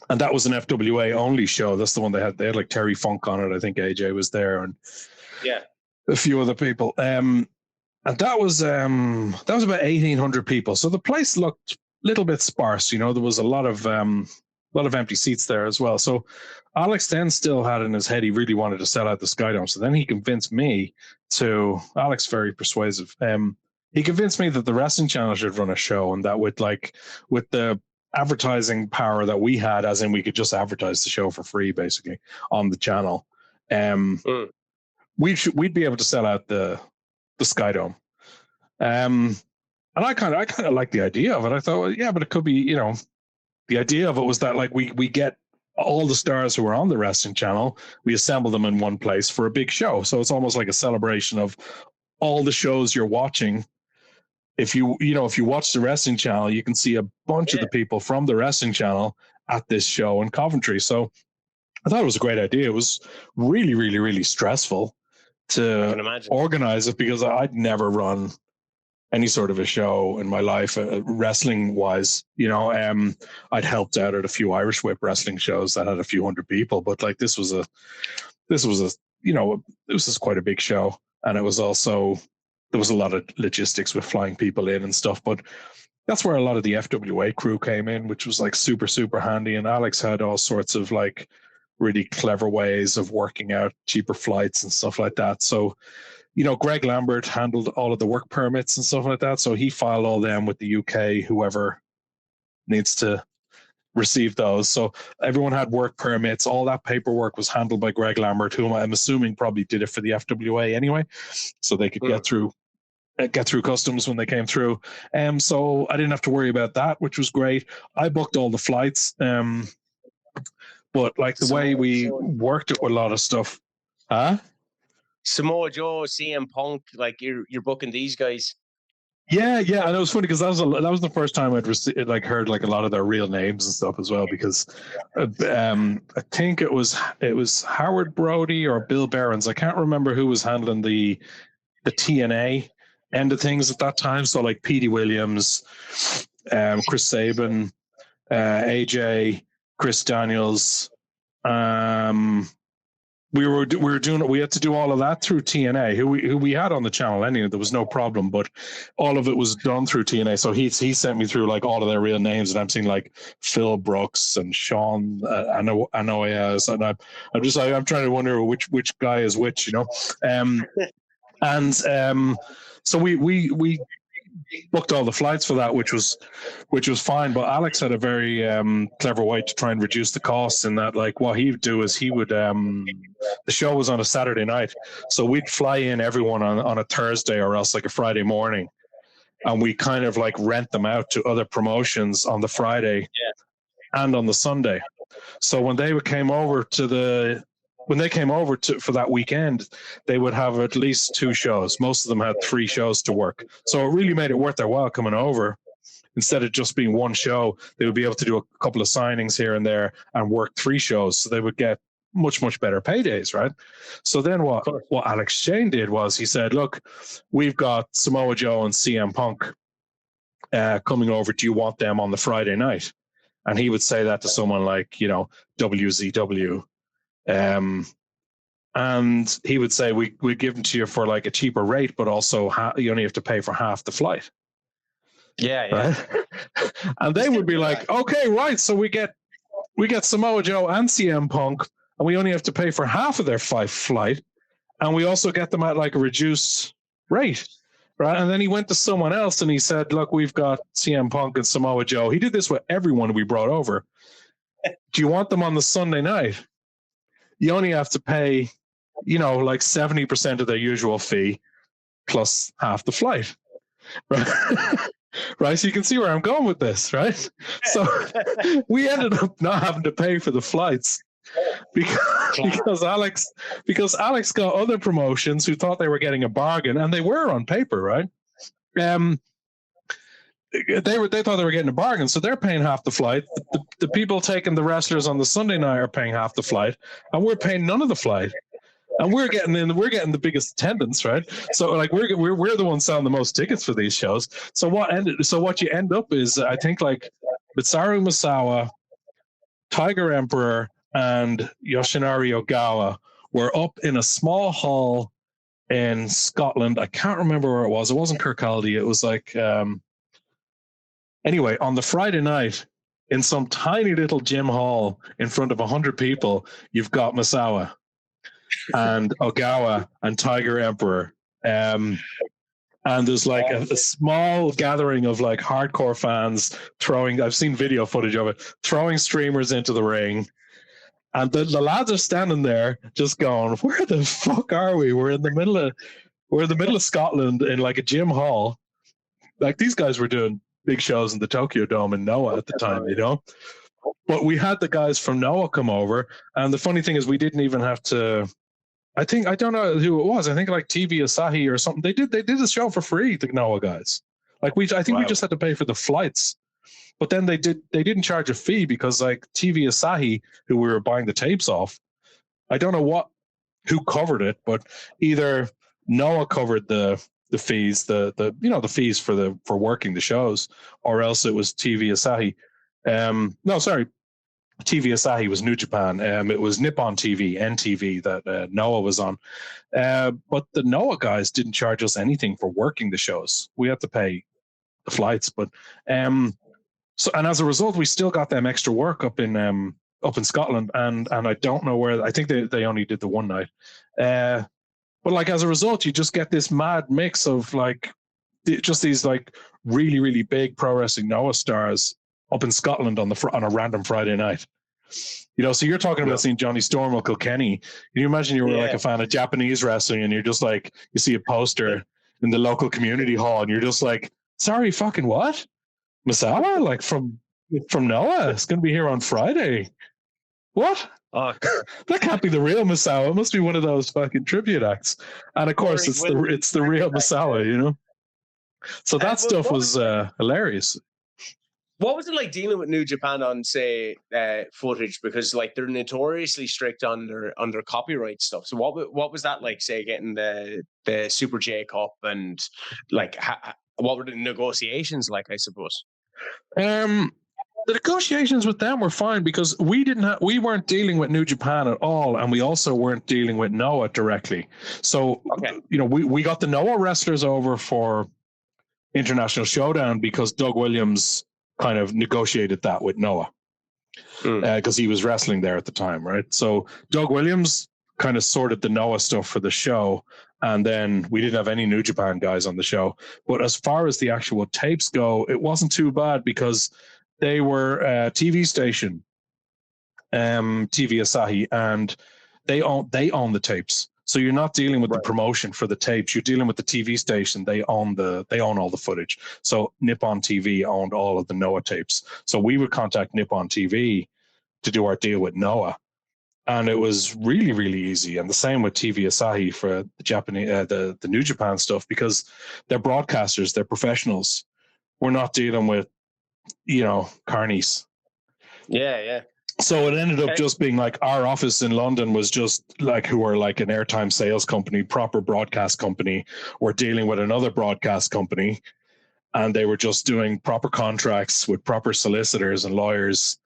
And that was an FWA only show. That's the one they had like Terry Funk on it. I think AJ was there and a few other people. And that was about 1,800 people. So the place looked a little bit sparse. There was a lot of empty seats there as well. So Alex then still had in his head he really wanted to sell out the Sky Dome. So then he convinced me Alex, very persuasive. He convinced me that the Wrestling Channel should run a show, and that with the advertising power that we had, as in we could just advertise the show for free basically on the channel, we'd be able to sell out the Sky Dome. And I kind of like the idea of it. I thought, well, yeah, but it could be, the idea of it was that like we get all the stars who are on the Wrestling Channel, we assemble them in one place for a big show. So it's almost like a celebration of all the shows you're watching. If you watch the Wrestling Channel, you can see a bunch of the people from the Wrestling Channel at this show in Coventry. So I thought it was a great idea. It was really, really, really stressful to organize it because I'd never run any sort of a show in my life, wrestling wise. I'd helped out at a few Irish Whip wrestling shows that had a few hundred people, but like this was quite a big show, and it was also. There was a lot of logistics with flying people in and stuff, but that's where a lot of the FWA crew came in, which was like super, super handy. And Alex had all sorts of like really clever ways of working out cheaper flights and stuff like that. So, Greg Lambert handled all of the work permits and stuff like that. So he filed all them with the UK, whoever needs to receive those. So everyone had work permits. All that paperwork was handled by Greg Lambert, whom I'm assuming probably did it for the FWA anyway, so they could get through customs when they came through. So I didn't have to worry about that, which was great. I booked all the flights. But like the way we worked it with a lot of stuff. Samoa Joe, CM Punk, like you're booking these guys. Yeah, and it was funny because that was the first time I'd heard like a lot of their real names and stuff as well. Because I think it was Howard Brody or Bill Behrens. I can't remember who was handling the TNA end of things at that time. So like Petey Williams, Chris Sabin, AJ, Chris Daniels. We had to do all of that through TNA, who we had on the channel anyway. There was no problem, but all of it was done through TNA. So he sent me through like all of their real names, and I'm seeing like Phil Brooks and Sean Anoyas, and I'm just like I'm trying to wonder which guy is which, so we booked all the flights for that, which was fine. But Alex had a very clever way to try and reduce the costs. In that, like, what he would do is he would the show was on a Saturday night, so we'd fly in everyone on a Thursday or else like a Friday morning, and we kind of like rent them out to other promotions on the Friday and on the Sunday. So when they came over for that weekend, they would have at least 2 shows. Most of them had 3 shows to work. So it really made it worth their while coming over. Instead of just being one show, they would be able to do a couple of signings here and there and work 3 shows. So they would get much, much better paydays, right? So then what Alex Shane did was he said, look, we've got Samoa Joe and CM Punk coming over. Do you want them on the Friday night? And he would say that to someone like, WZW. And he would say, we give them to you for like a cheaper rate, but also you only have to pay for half the flight. Yeah. Right? And they would be like, okay, right. So we get Samoa Joe and CM Punk, and we only have to pay for half of their flight. And we also get them at like a reduced rate. Right. And then he went to someone else and he said, look, we've got CM Punk and Samoa Joe. He did this with everyone we brought over. Do you want them on the Sunday night? You only have to pay like 70% of their usual fee plus half the flight. Right? Right. So you can see where I'm going with this, right? So we ended up not having to pay for the flights because Alex got other promotions who thought they were getting a bargain, and they were on paper, right? They thought they were getting a bargain, so they're paying half the flight. The people taking the wrestlers on the Sunday night are paying half the flight, and we're paying none of the flight. And we're getting the biggest attendance, right? So like we're the ones selling the most tickets for these shows. So what you end up is, I think, like Mitsaru Misawa, Tiger Emperor, and Yoshinari Ogawa were up in a small hall in Scotland. I can't remember where it was. It wasn't Kirkcaldy. It was like anyway, on the Friday night in some tiny little gym hall in front of 100 people, you've got Misawa and Ogawa and Tiger Emperor. And there's like a small gathering of like hardcore fans I've seen video footage of it, throwing streamers into the ring. And the lads are standing there just going, where the fuck are we? We're in the middle of Scotland in like a gym hall. Like these guys were doing big shows in the Tokyo Dome in Noah at the time, But we had the guys from Noah come over. And the funny thing is we didn't even have to, I don't know who it was. I think like TV Asahi or something. They did a show for free, the Noah guys. Like we just had to pay for the flights, but then they didn't charge a fee because like TV Asahi, who we were buying the tapes off, I don't know who covered it, but either Noah covered the fees, the fees for working the shows, or else it was TV Asahi. No, sorry. TV Asahi was New Japan. It was Nippon TV, NTV that Noah was on. But the Noah guys didn't charge us anything for working the shows. We had to pay the flights, but and as a result, we still got them extra work up in Scotland, and I don't know where. I think they only did the one night. But like as a result, you just get this mad mix of like just these like really really big pro wrestling Noah stars up in Scotland on a random Friday night. So you're talking about seeing Johnny Storm or Kilkenny. Can you imagine you were like a fan of Japanese wrestling and you're just like, you see a poster in the local community hall and you're just like, sorry, fucking what? Misawa? Like from Noah? It's going to be here on Friday. What? That can't be the real Misawa. It must be one of those fucking tribute acts. And of course, it's the real Misawa, So that stuff was hilarious. What was it like dealing with New Japan on, say, footage? Because like they're notoriously strict on their copyright stuff. So what was that like? Say getting the Super J Cup and like what were the negotiations like? I suppose. The negotiations with them were fine because we weren't dealing with New Japan at all, and we also weren't dealing with Noah directly. So we got the Noah wrestlers over for International Showdown because Doug Williams kind of negotiated that with Noah because he was wrestling there at the time, right? So Doug Williams kind of sorted the Noah stuff for the show, and then we didn't have any New Japan guys on the show. But as far as the actual tapes go, it wasn't too bad because they were a TV station, TV Asahi, and they own the tapes. So you're not dealing with the promotion for the tapes. You're dealing with the TV station. They own all the footage. So Nippon TV owned all of the Noah tapes. So we would contact Nippon TV to do our deal with Noah, and it was really really easy. And the same with TV Asahi for the Japanese, the New Japan stuff, because they're broadcasters, they're professionals. We're not dealing with carnies. Yeah. So it ended up just being like our office in London was just like who are like an airtime sales company, proper broadcast company. We're dealing with another broadcast company, and they were just doing proper contracts with proper solicitors and lawyers,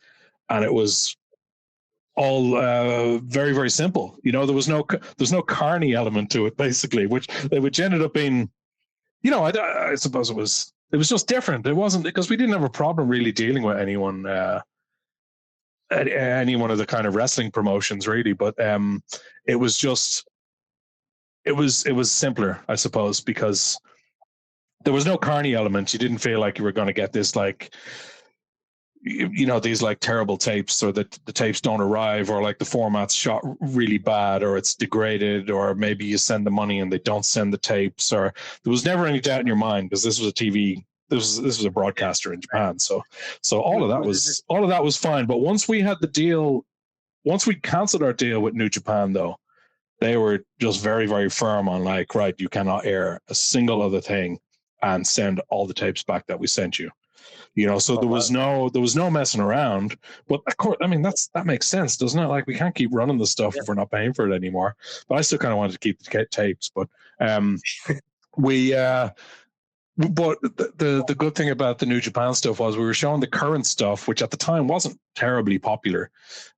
and it was all very very simple. There's no carny element to it basically, which ended up being, I suppose it was just different. It wasn't because we didn't have a problem really dealing with anyone. Any one of the kind of wrestling promotions really, but it was simpler, I suppose, because there was no carny element. You didn't feel like you were going to get this like these like terrible tapes, or that the tapes don't arrive, or like the format's shot really bad, or it's degraded, or maybe you send the money and they don't send the tapes, or there was never any doubt in your mind because this was a TV. This was a broadcaster in Japan, so all of that was fine. But once we had the deal, once we canceled our deal with New Japan, though, they were just very, very firm on like, right, you cannot air a single other thing and send all the tapes back that we sent you. So there was no messing around. But of course, I mean, that makes sense, doesn't it? Like, we can't keep running the stuff if we're not paying for it anymore. But I still kind of wanted to keep the tapes. But but the good thing about the New Japan stuff was we were showing the current stuff, which at the time wasn't terribly popular.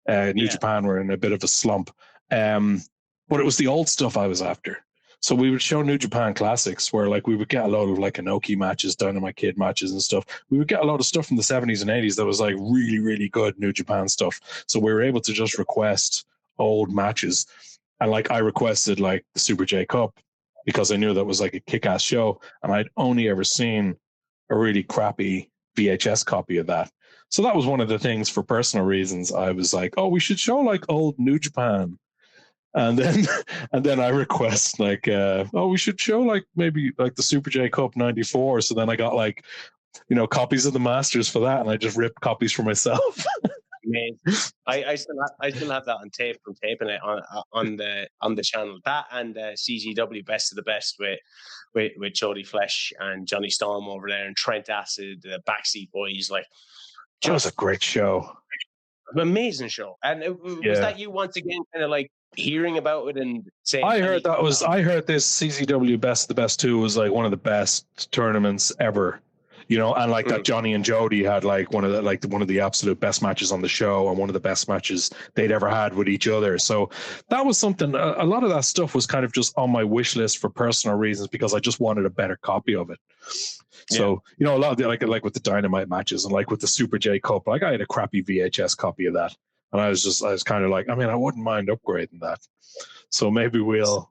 New Japan were in a bit of a slump, but it was the old stuff I was after. So we would show New Japan classics, where like we would get a lot of like Inoki matches, Dynamite Kid matches and stuff. We would get a lot of stuff from the 70s and 80s that was like really, really good New Japan stuff. So we were able to just request old matches. And like I requested like the Super J Cup because I knew that was like a kick-ass show, and I'd only ever seen a really crappy VHS copy of that. So that was one of the things, for personal reasons, I was like, oh, we should show like old New Japan. And then I request like, oh, we should show like maybe like the Super J Cup '94. So then I got like, copies of the Masters for that, and I just ripped copies for myself. Amazing. I still have that on tape from taping it on the channel. That and CZW Best of the Best with Jody Flesh and Johnny Storm over there, and Trent Acid, the Backseat Boys. Like, that was a great show. Amazing show. And was that you once again kind of like hearing about it and saying? I heard this CZW Best of the Best 2 was like one of the best tournaments ever. And like that Johnny and Jody had like one of the absolute best matches on the show, and one of the best matches they'd ever had with each other. So that was something. A lot of that stuff was kind of just on my wish list for personal reasons, because I just wanted a better copy of it. So a lot of the, like with the Dynamite matches and like with the Super J Cup, like I had a crappy VHS copy of that, and I was kind of like, I mean, I wouldn't mind upgrading that. So maybe we'll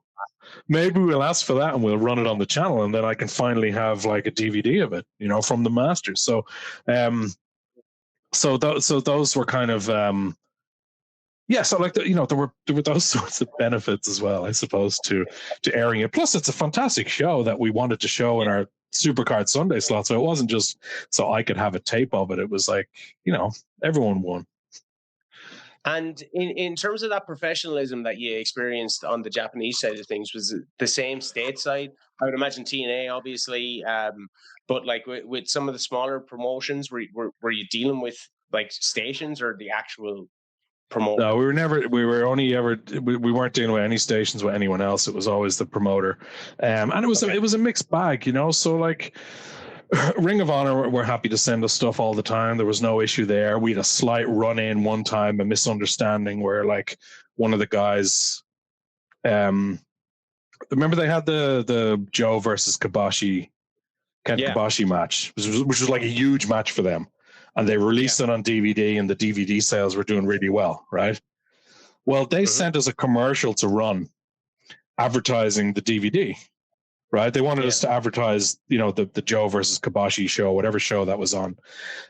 ask for that and we'll run it on the channel, and then I can finally have like a DVD of it, from the Masters. So, so those were kind of, so like, there were those sorts of benefits as well, I suppose, to airing it. Plus, it's a fantastic show that we wanted to show in our Supercard Sunday slot. So it wasn't just so I could have a tape of it. It was like, everyone won. And in terms of that professionalism that you experienced on the Japanese side of things, was it the same stateside? I would imagine TNA, obviously, but like with some of the smaller promotions, were you dealing with like stations or the actual promoter? No, we weren't dealing with any stations with anyone else. It was always the promoter, and it was a mixed bag, So like, Ring of Honor were happy to send us stuff all the time. There was no issue there. We had a slight run-in one time, a misunderstanding where like one of the guys, remember they had the Joe versus Kabashi, Kabashi match, which was like a huge match for them, and they released it on DVD, and the DVD sales were doing really well, right? Well, they sent us a commercial to run advertising the DVD. Right, they wanted us to advertise, the Joe versus Kabashi show, whatever show that was on.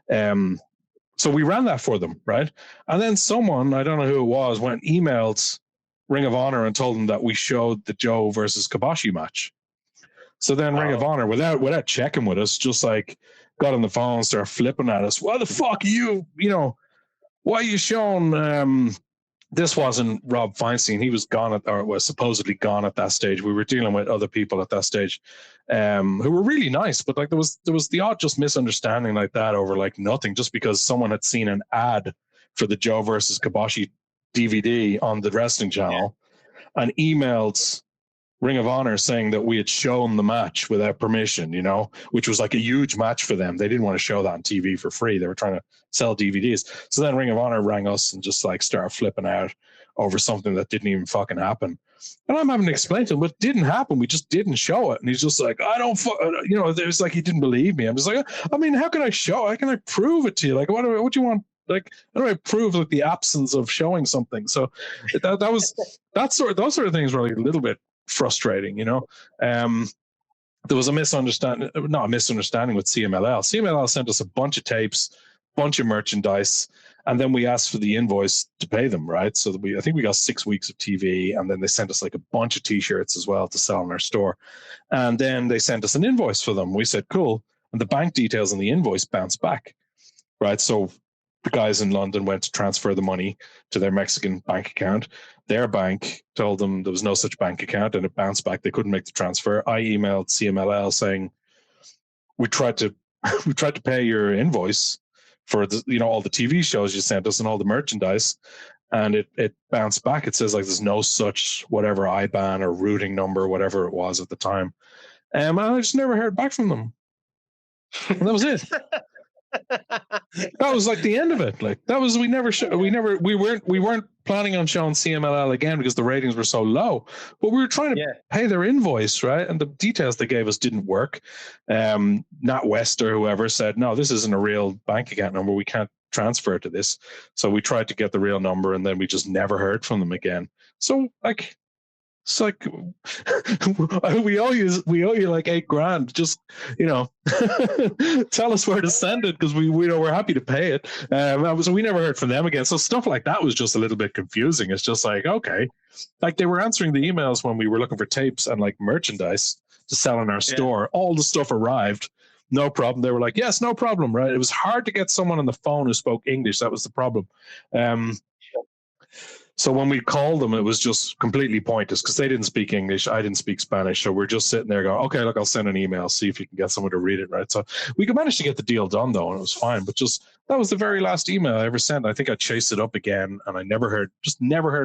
So we ran that for them, right? And then someone, I don't know who it was, went and emailed Ring of Honor and told them that we showed the Joe versus Kabashi match. So then Ring of Honor, without checking with us, just like got on the phone and started flipping at us. Why the fuck are you? Why are you showing? This wasn't Rob Feinstein. He was gone or was supposedly gone at that stage. We were dealing with other people at that stage, who were really nice, but like there was the odd just misunderstanding like that over like nothing, just because someone had seen an ad for the Joe versus Kabashi DVD on the wrestling channel and emailed Ring of Honor saying that we had shown the match without permission, which was like a huge match for them. They didn't want to show that on TV for free. They were trying to sell DVDs. So then Ring of Honor rang us and just like started flipping out over something that didn't even fucking happen. And I'm having to explain to him, but it didn't happen. We just didn't show it. And he's just like, I don't, it was like he didn't believe me. I'm just like, I mean, how can I show? How can I prove it to you? Like, what do you want? Like, how do I prove like the absence of showing something? So those sort of things were like a little bit frustrating, there was not a misunderstanding with CMLL. CMLL sent us a bunch of tapes bunch of merchandise, and then we asked for the invoice to pay them, right? So I think we got 6 weeks of TV, and then they sent us like a bunch of T-shirts as well to sell in our store. And then they sent us an invoice for them. We said, cool. And the bank details on the invoice bounced back, right? So the guys in London went to transfer the money to their Mexican bank account. Their bank told them there was no such bank account, and it bounced back. They couldn't make the transfer. I emailed CMLL saying, we tried to pay your invoice for all the TV shows you sent us and all the merchandise, and it bounced back. It says like there's no such whatever IBAN or routing number, whatever it was at the time. And I just never heard back from them. And that was it. That was like the end of it. Like that was we weren't planning on showing CMLL again because the ratings were so low. But we were trying to pay their invoice, right? And the details they gave us didn't work. NatWest or whoever said, no, this isn't a real bank account number. We can't transfer to this. So we tried to get the real number, and then we just never heard from them again. So like, it's like we owe you like $8,000. Just tell us where to send it because we're happy to pay it. So we never heard from them again. So stuff like that was just a little bit confusing. It's just like, okay, like they were answering the emails when we were looking for tapes and like merchandise to sell in our store. All the stuff arrived, no problem. They were like, yes, no problem, right? It was hard to get someone on the phone who spoke English. That was the problem. So when we called them, it was just completely pointless because they didn't speak English. I didn't speak Spanish. So we're just sitting there going, okay, look, I'll send an email, see if you can get someone to read it, right? So we could manage to get the deal done, though, and it was fine. But that was the very last email I ever sent. I think I chased it up again, and I never heard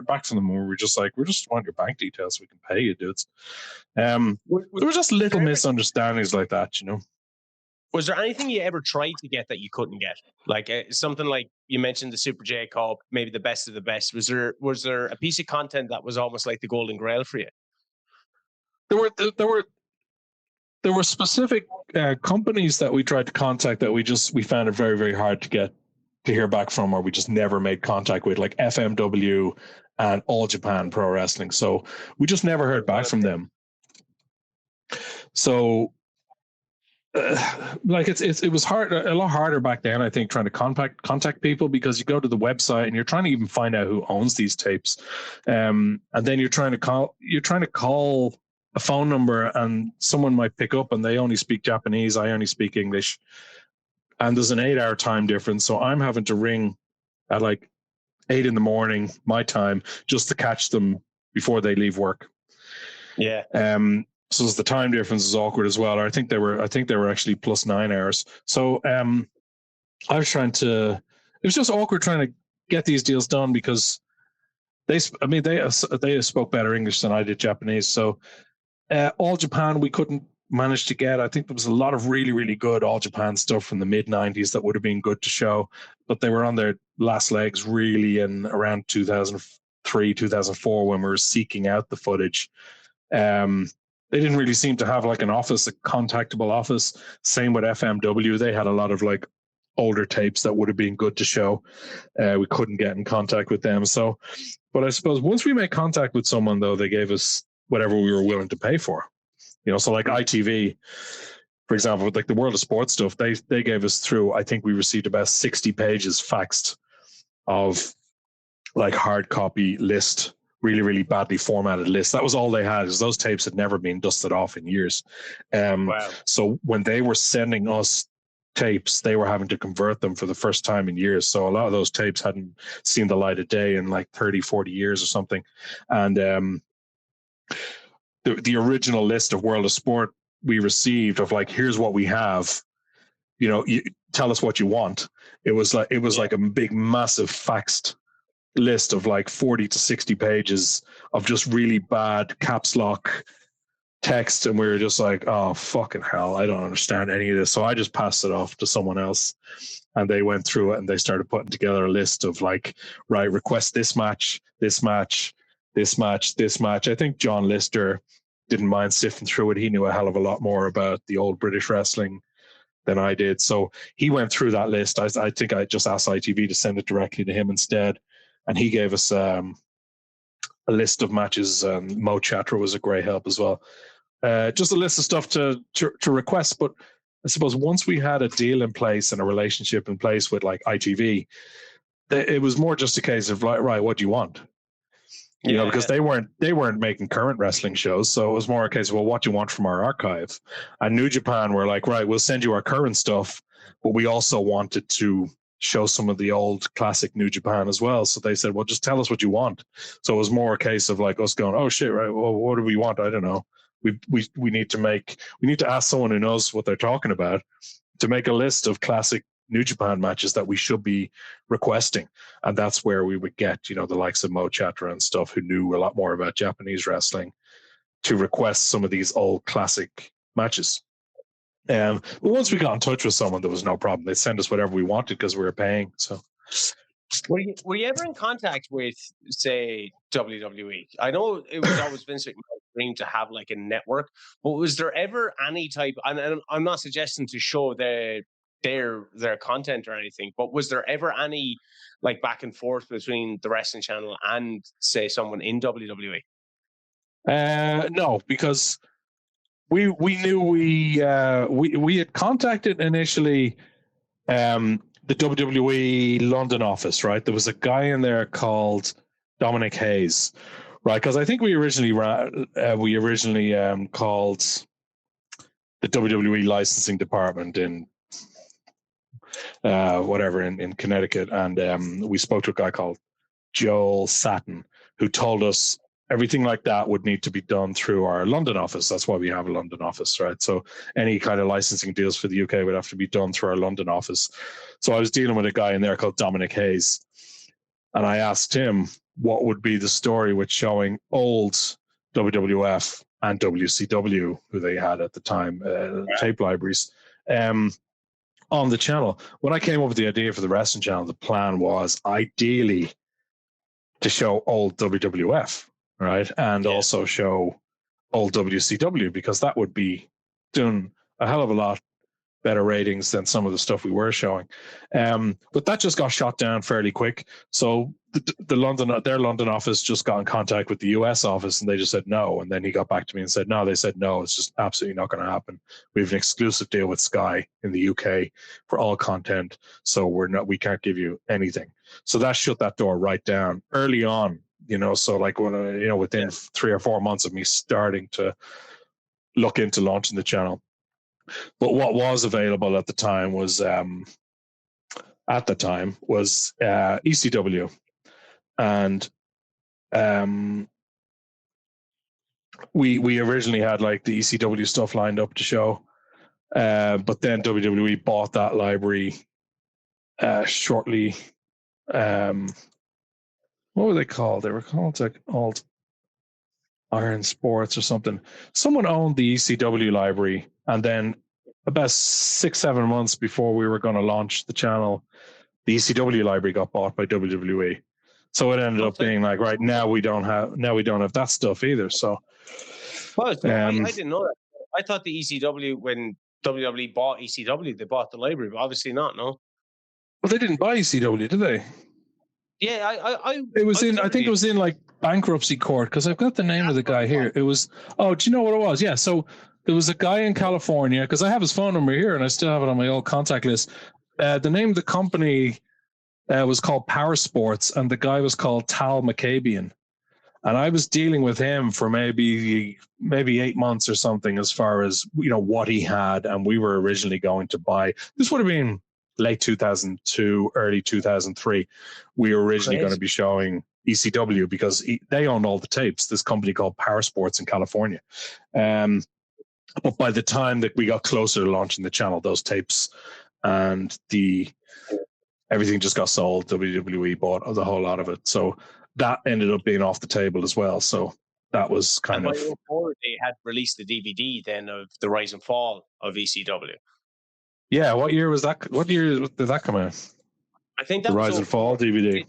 back from them. And we were just like, we just want your bank details so we can pay you, dudes. There were just little misunderstandings like that, Was there anything you ever tried to get that you couldn't get? Like something like you mentioned the Super J Cup, maybe the best of the best. Was there a piece of content that was almost like the Golden Grail for you? There were specific companies that we tried to contact that we found it very, very hard to hear back from, or we just never made contact with, like FMW and All Japan Pro Wrestling. So we just never heard back from them. So. Like it was hard, a lot harder back then, I think, trying to contact people because you go to the website and you're trying to even find out who owns these tapes, and then you're trying to call a phone number and someone might pick up and they only speak Japanese, I only speak English, and there's an 8-hour time difference, so I'm having to ring at like 8 a.m. my time just to catch them before they leave work. So the time difference is awkward as well. Or I think they were actually plus 9 hours. So I was it was just awkward trying to get these deals done because they spoke better English than I did Japanese. So All Japan we couldn't manage to get. I think there was a lot of really, really good All Japan stuff from the mid 90s that would have been good to show, but they were on their last legs really in around 2003, 2004 when we were seeking out the footage. They didn't really seem to have like a contactable office. Same with FMW. They had a lot of like older tapes that would have been good to show. We couldn't get in contact with them. So, but I suppose once we made contact with someone, though, they gave us whatever we were willing to pay for. So like ITV, for example, with like the World of Sports stuff, they gave us through, I think we received about 60 pages faxed of like hard copy list, really, really badly formatted list. That was all they had, because those tapes had never been dusted off in years. Wow. So when they were sending us tapes, they were having to convert them for the first time in years. So a lot of those tapes hadn't seen the light of day in like 30, 40 years or something. And the original list of World of Sport we received of like, here's what we have, you tell us what you want. It was like a big, massive faxed list of like 40 to 60 pages of just really bad caps lock text, and we were just like, oh fucking hell, I don't understand any of this. So I just passed it off to someone else, and they went through it and they started putting together a list of like, right, request this match, this match, this match, this match. I think John Lister didn't mind sifting through it. He knew a hell of a lot more about the old British wrestling than I did, so he went through that list. I think I just asked ITV to send it directly to him instead. And he gave us a list of matches. Mo Chatra was a great help as well. Just a list of stuff to request. But I suppose once we had a deal in place and a relationship in place with like ITV, it was more just a case of like, right, what do you want? You know, because they weren't making current wrestling shows, so it was more a case of, well, what do you want from our archive? And New Japan were like, right, we'll send you our current stuff, but we also wanted to show some of the old classic New Japan as well. So they said, well, just tell us what you want. So it was more a case of like us going, oh shit, right, well, what do we want? I don't know. We need to ask someone who knows what they're talking about to make a list of classic New Japan matches that we should be requesting. And that's where we would get, you know, the likes of Mo Chatra and stuff who knew a lot more about Japanese wrestling to request some of these old classic matches. But once we got in touch with someone, there was no problem. They'd send us whatever we wanted because we were paying. So were you ever in contact with, say, WWE? I know it was always Vince McMahon's dream to have like a network, but was there ever any type, and I'm not suggesting to show their content or anything, but was there ever any like back and forth between the wrestling channel and, say, someone in WWE? No, because we knew we had contacted initially the WWE London office, right? There was a guy in there called Dominic Hayes, right? Because I think we originally called the WWE licensing department in in Connecticut, and we spoke to a guy called Joel Satin, who told us everything like that would need to be done through our London office. That's why we have a London office, right? So any kind of licensing deals for the UK would have to be done through our London office. So I was dealing with a guy in there called Dominic Hayes, and I asked him what would be the story with showing old WWF and WCW, who they had at the time, tape libraries, on the channel. When I came up with the idea for the wrestling channel, the plan was ideally to show old WWF, right? And also show old WCW, because that would be doing a hell of a lot better ratings than some of the stuff we were showing. But that just got shot down fairly quick. So their London office just got in contact with the US office, and they just said no. And then he got back to me and said, no, they said no, it's just absolutely not going to happen. We have an exclusive deal with Sky in the UK for all content, so we can't give you anything. So that shut that door right down early on, you know. So like within 3 or 4 months of me starting to look into launching the channel. But what was available at the time was ECW, and we originally had like the ECW stuff lined up to show, but then WWE bought that library shortly. What were they called? They were called like Old Iron Sports or something. Someone owned the ECW library, and then about 6-7 months before we were going to launch the channel, the ECW library got bought by WWE. So it ended up being like, right now we don't have that stuff either. So, well, I didn't know that. I thought the ECW, when WWE bought ECW, they bought the library, but obviously not. No. Well, they didn't buy ECW, did they? Yeah, I think it was in like bankruptcy court, because I've got the name of the guy here. It was, do you know what it was? Yeah, so there was a guy in California, because I have his phone number here and I still have it on my old contact list. The name of the company was called Power Sports, and the guy was called Tal McCabian. And I was dealing with him for maybe 8 months or something, as far as, you know, what he had. And we were originally going to buy, this would have been late 2002, early 2003. We were originally going to be showing ECW because they owned all the tapes, this company called Power Sports in California. But by the time that we got closer to launching the channel, those tapes and everything just got sold. WWE bought the whole lot of it. So that ended up being off the table as well. So that was kind of... They had released the DVD then of the Rise and Fall of ECW. Yeah, what year was that? What year did that come out? I think that the Rise and Fall DVD.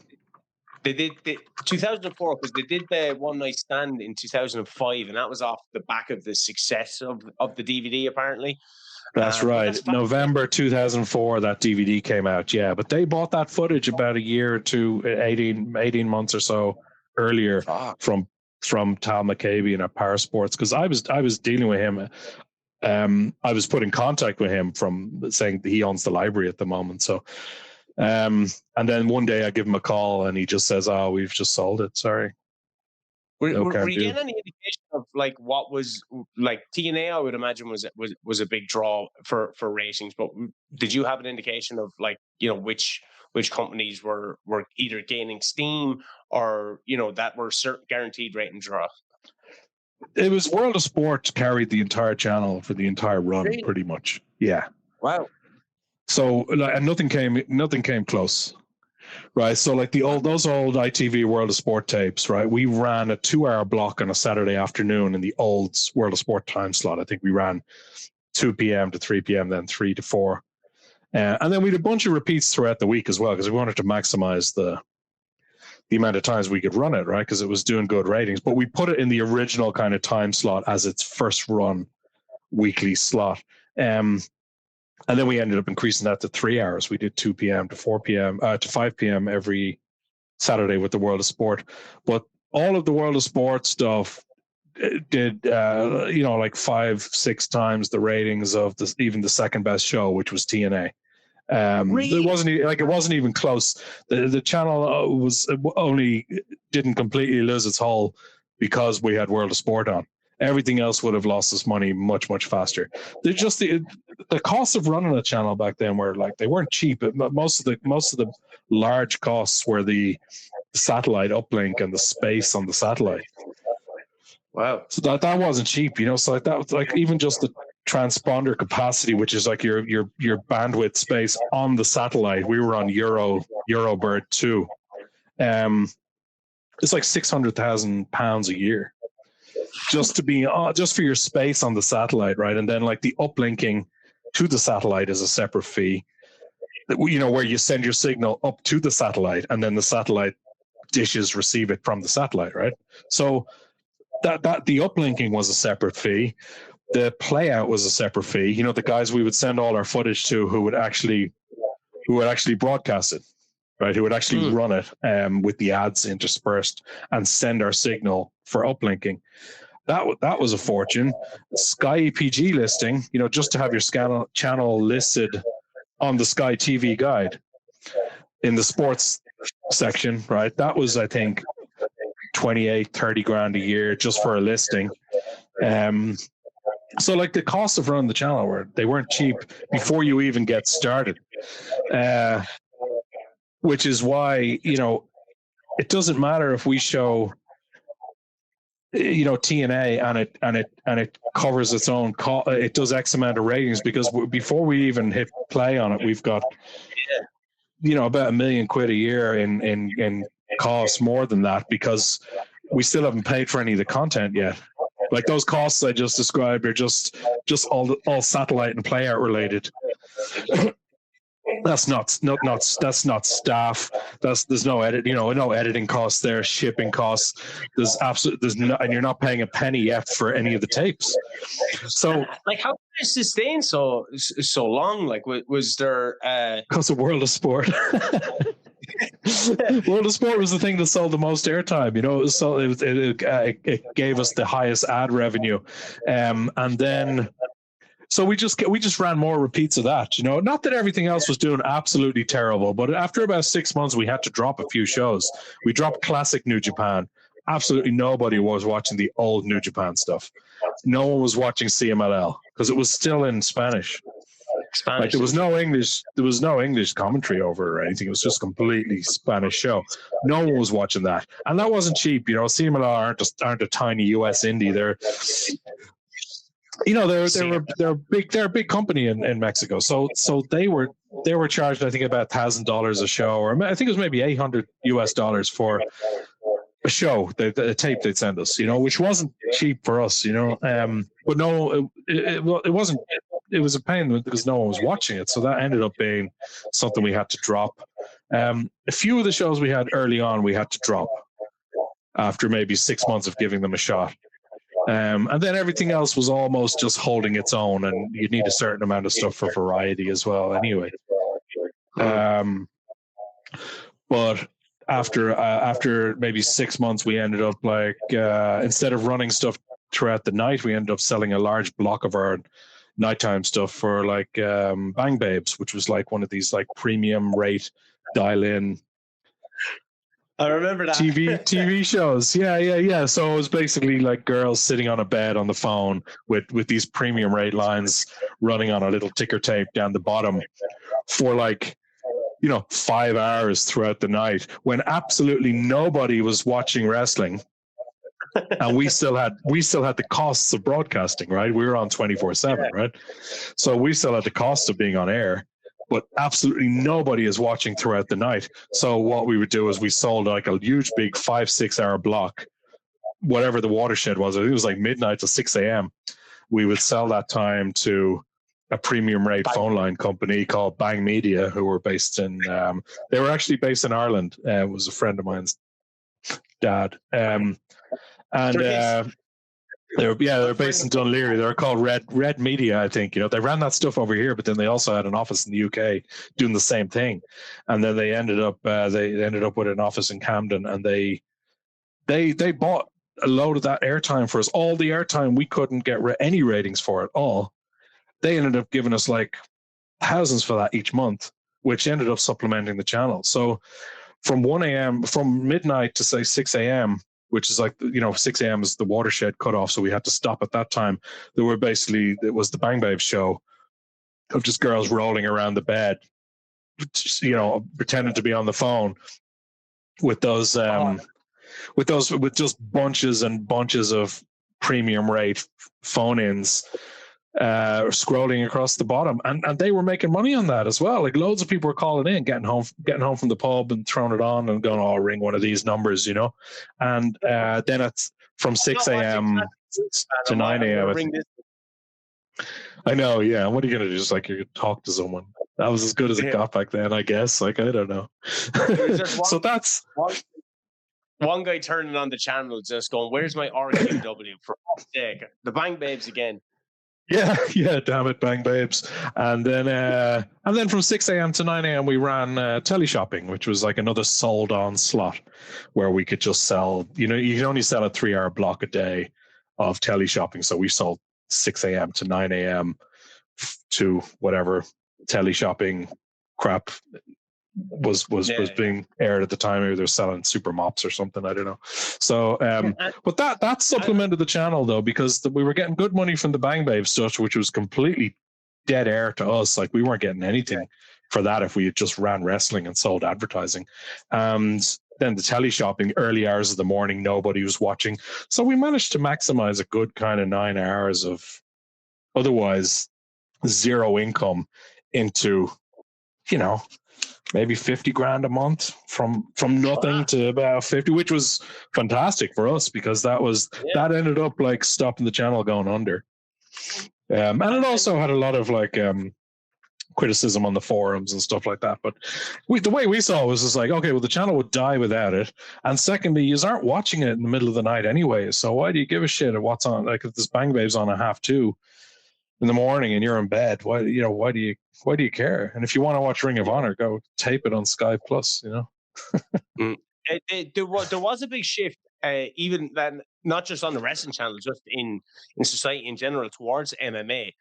They did 2004, because they did the One Night Stand in 2005, and that was off the back of the success of the DVD, apparently. That's right. November 2004, that DVD came out. Yeah, but they bought that footage about a year to 18 months or so earlier from Tal McCabe and at Power Sports, because I was dealing with him. I was put in contact with him from saying that he owns the library at the moment. So, and then one day I give him a call and he just says, "Oh, we've just sold it. Sorry." Were you getting any indication of like what was like TNA? I would imagine was a big draw for ratings, but did you have an indication of like which companies were either gaining steam or that were certain guaranteed rating draw? It was World of Sport carried the entire channel for the entire run, Really? pretty much. Yeah. Wow. So and nothing came close. Right. So like those old ITV World of Sport tapes, right? We ran a 2-hour block on a Saturday afternoon in the old World of Sport time slot. I think we ran 2 p.m. to 3 p.m., then 3 to 4. And then we had a bunch of repeats throughout the week as well, because we wanted to maximize the amount of times we could run it, right? Because it was doing good ratings. But we put it in the original kind of time slot as its first run weekly slot. And then we ended up increasing that to 3 hours. We did 2 p.m. to 4 p.m. To 5 p.m. every Saturday with the World of Sport. But all of the World of Sport stuff did, like 5-6 times the ratings of even the second best show, which was TNA. Really? It wasn't even close. The channel didn't completely lose its whole because we had World of Sport on. Everything else would have lost us money much, much faster. They're just the cost of running a channel back then were like, they weren't cheap. Most of the large costs were the satellite uplink and the space on the satellite. Wow. So that wasn't cheap, So like that was like even just the transponder capacity, which is like your bandwidth space on the satellite. We were on Eurobird 2. It's like £600,000 a year. Just for your space on the satellite, right? And then like the uplinking to the satellite is a separate fee. Where you send your signal up to the satellite, and then the satellite dishes receive it from the satellite, right? So that the uplinking was a separate fee. The play out was a separate fee. The guys we would send all our footage to who would actually broadcast it, right? Who would actually run it with the ads interspersed and send our signal for uplinking. That was a fortune. Sky EPG listing, just to have your channel listed on the Sky TV guide in the sports section, right? That was, I think, 28-30 grand a year just for a listing. So like the cost of running the channel they weren't cheap before you even get started. Which is why, it doesn't matter if we show TNA and it covers its own it does X amount of ratings, because before we even hit play on it, we've got about £1 million a year in costs, more than that, because we still haven't paid for any of the content yet. Like those costs I just described are just all satellite and play out related. That's not staff. There's no edit, no editing costs there, shipping costs. And you're not paying a penny yet for any of the tapes. So like, how did it sustain so long? Like, was there because of World of Sport? World of Sport was the thing that sold the most airtime. It gave us the highest ad revenue, and then. So we just ran more repeats of that, Not that everything else was doing absolutely terrible, but after about 6 months, we had to drop a few shows. We dropped classic New Japan. Absolutely nobody was watching the old New Japan stuff. No one was watching CMLL because it was still in Spanish. Like there was no English commentary over it or anything. It was just completely Spanish show. No one was watching that, and that wasn't cheap. CMLL aren't a tiny US indie. They're a big company in Mexico. So they were charged, I think, about $1,000 a show, or I think it was maybe $800 for a show, a tape they'd send us, which wasn't cheap for us, but no, it wasn't. It was a pain because no one was watching it. So that ended up being something we had to drop. A few of the shows we had early on, we had to drop after maybe 6 months of giving them a shot. And then everything else was almost just holding its own, and you need a certain amount of stuff for variety as well anyway. But after maybe 6 months, we ended up instead of running stuff throughout the night, we ended up selling a large block of our nighttime stuff for like Bang Babes, which was like one of these like premium rate dial-in I remember that. TV shows. Yeah. So it was basically like girls sitting on a bed on the phone with these premium rate lines running on a little ticker tape down the bottom for like, 5 hours throughout the night when absolutely nobody was watching wrestling. And we still had the costs of broadcasting, right? We were on 24/7, right? So we still had the cost of being on air, but absolutely nobody is watching throughout the night. So what we would do is we sold like a huge big 5-6 hour block, whatever the watershed was. It was like midnight to 6 a.m. We would sell that time to a premium rate phone line company called Bang Media, who were based in, they were actually based in Ireland. It was a friend of mine's dad. They're based in Dunleary. They're called Red Media, I think. They ran that stuff over here, but then they also had an office in the UK doing the same thing. And then they ended up with an office in Camden, and they bought a load of that airtime for us. All the airtime, we couldn't get any ratings for at all. They ended up giving us like thousands for that each month, which ended up supplementing the channel. So from midnight to say 6 a.m., which is like, 6 a.m. is the watershed cutoff. So we had to stop at that time. It was the Bang Babe show of just girls rolling around the bed, pretending to be on the phone with those, with just bunches and bunches of premium rate phone-ins, scrolling across the bottom, and they were making money on that as well. Like loads of people were calling in, getting home from the pub and throwing it on and going, "Oh, ring one of these numbers," And then it's from 6 a.m. to 9 a.m. I know, yeah. What are you gonna do? Just like you could talk to someone. That was as good as it got back then, I guess. Like I don't know. So that's one guy turning on the channel, just going, "Where's my RQW for fuck's sake? The Bang Babes again." Yeah, damn it, Bang Babes. And then from 6 a.m. to 9 a.m. we ran teleshopping, which was like another sold on slot where we could just sell, you can only sell a 3-hour block a day of teleshopping. So we sold 6 a.m. to 9 a.m. to whatever teleshopping crap was being aired at the time. Maybe they're selling super mops or something, I don't know. So but that supplemented the channel though, because we were getting good money from the Bang Babe stuff, which was completely dead air to us. Like we weren't getting anything for that if we had just ran wrestling and sold advertising. And then the teleshopping, early hours of the morning, nobody was watching, so we managed to maximize a good kind of 9 hours of otherwise zero income into maybe 50 grand a month from nothing to about 50, which was fantastic for us because that ended up like stopping the channel going under. And it also had a lot of like criticism on the forums and stuff like that. But the way we saw it was just like, okay, well, the channel would die without it. And secondly, you aren't watching it in the middle of the night anyway. So why do you give a shit at what's on? Like if this Bang Babe's on at 2:30 in the morning and you're in bed, why do you care? And if you want to watch Ring of Honor, go tape it on Sky Plus, There was a big shift, even then, not just on the wrestling channel, just in society in general towards MMA.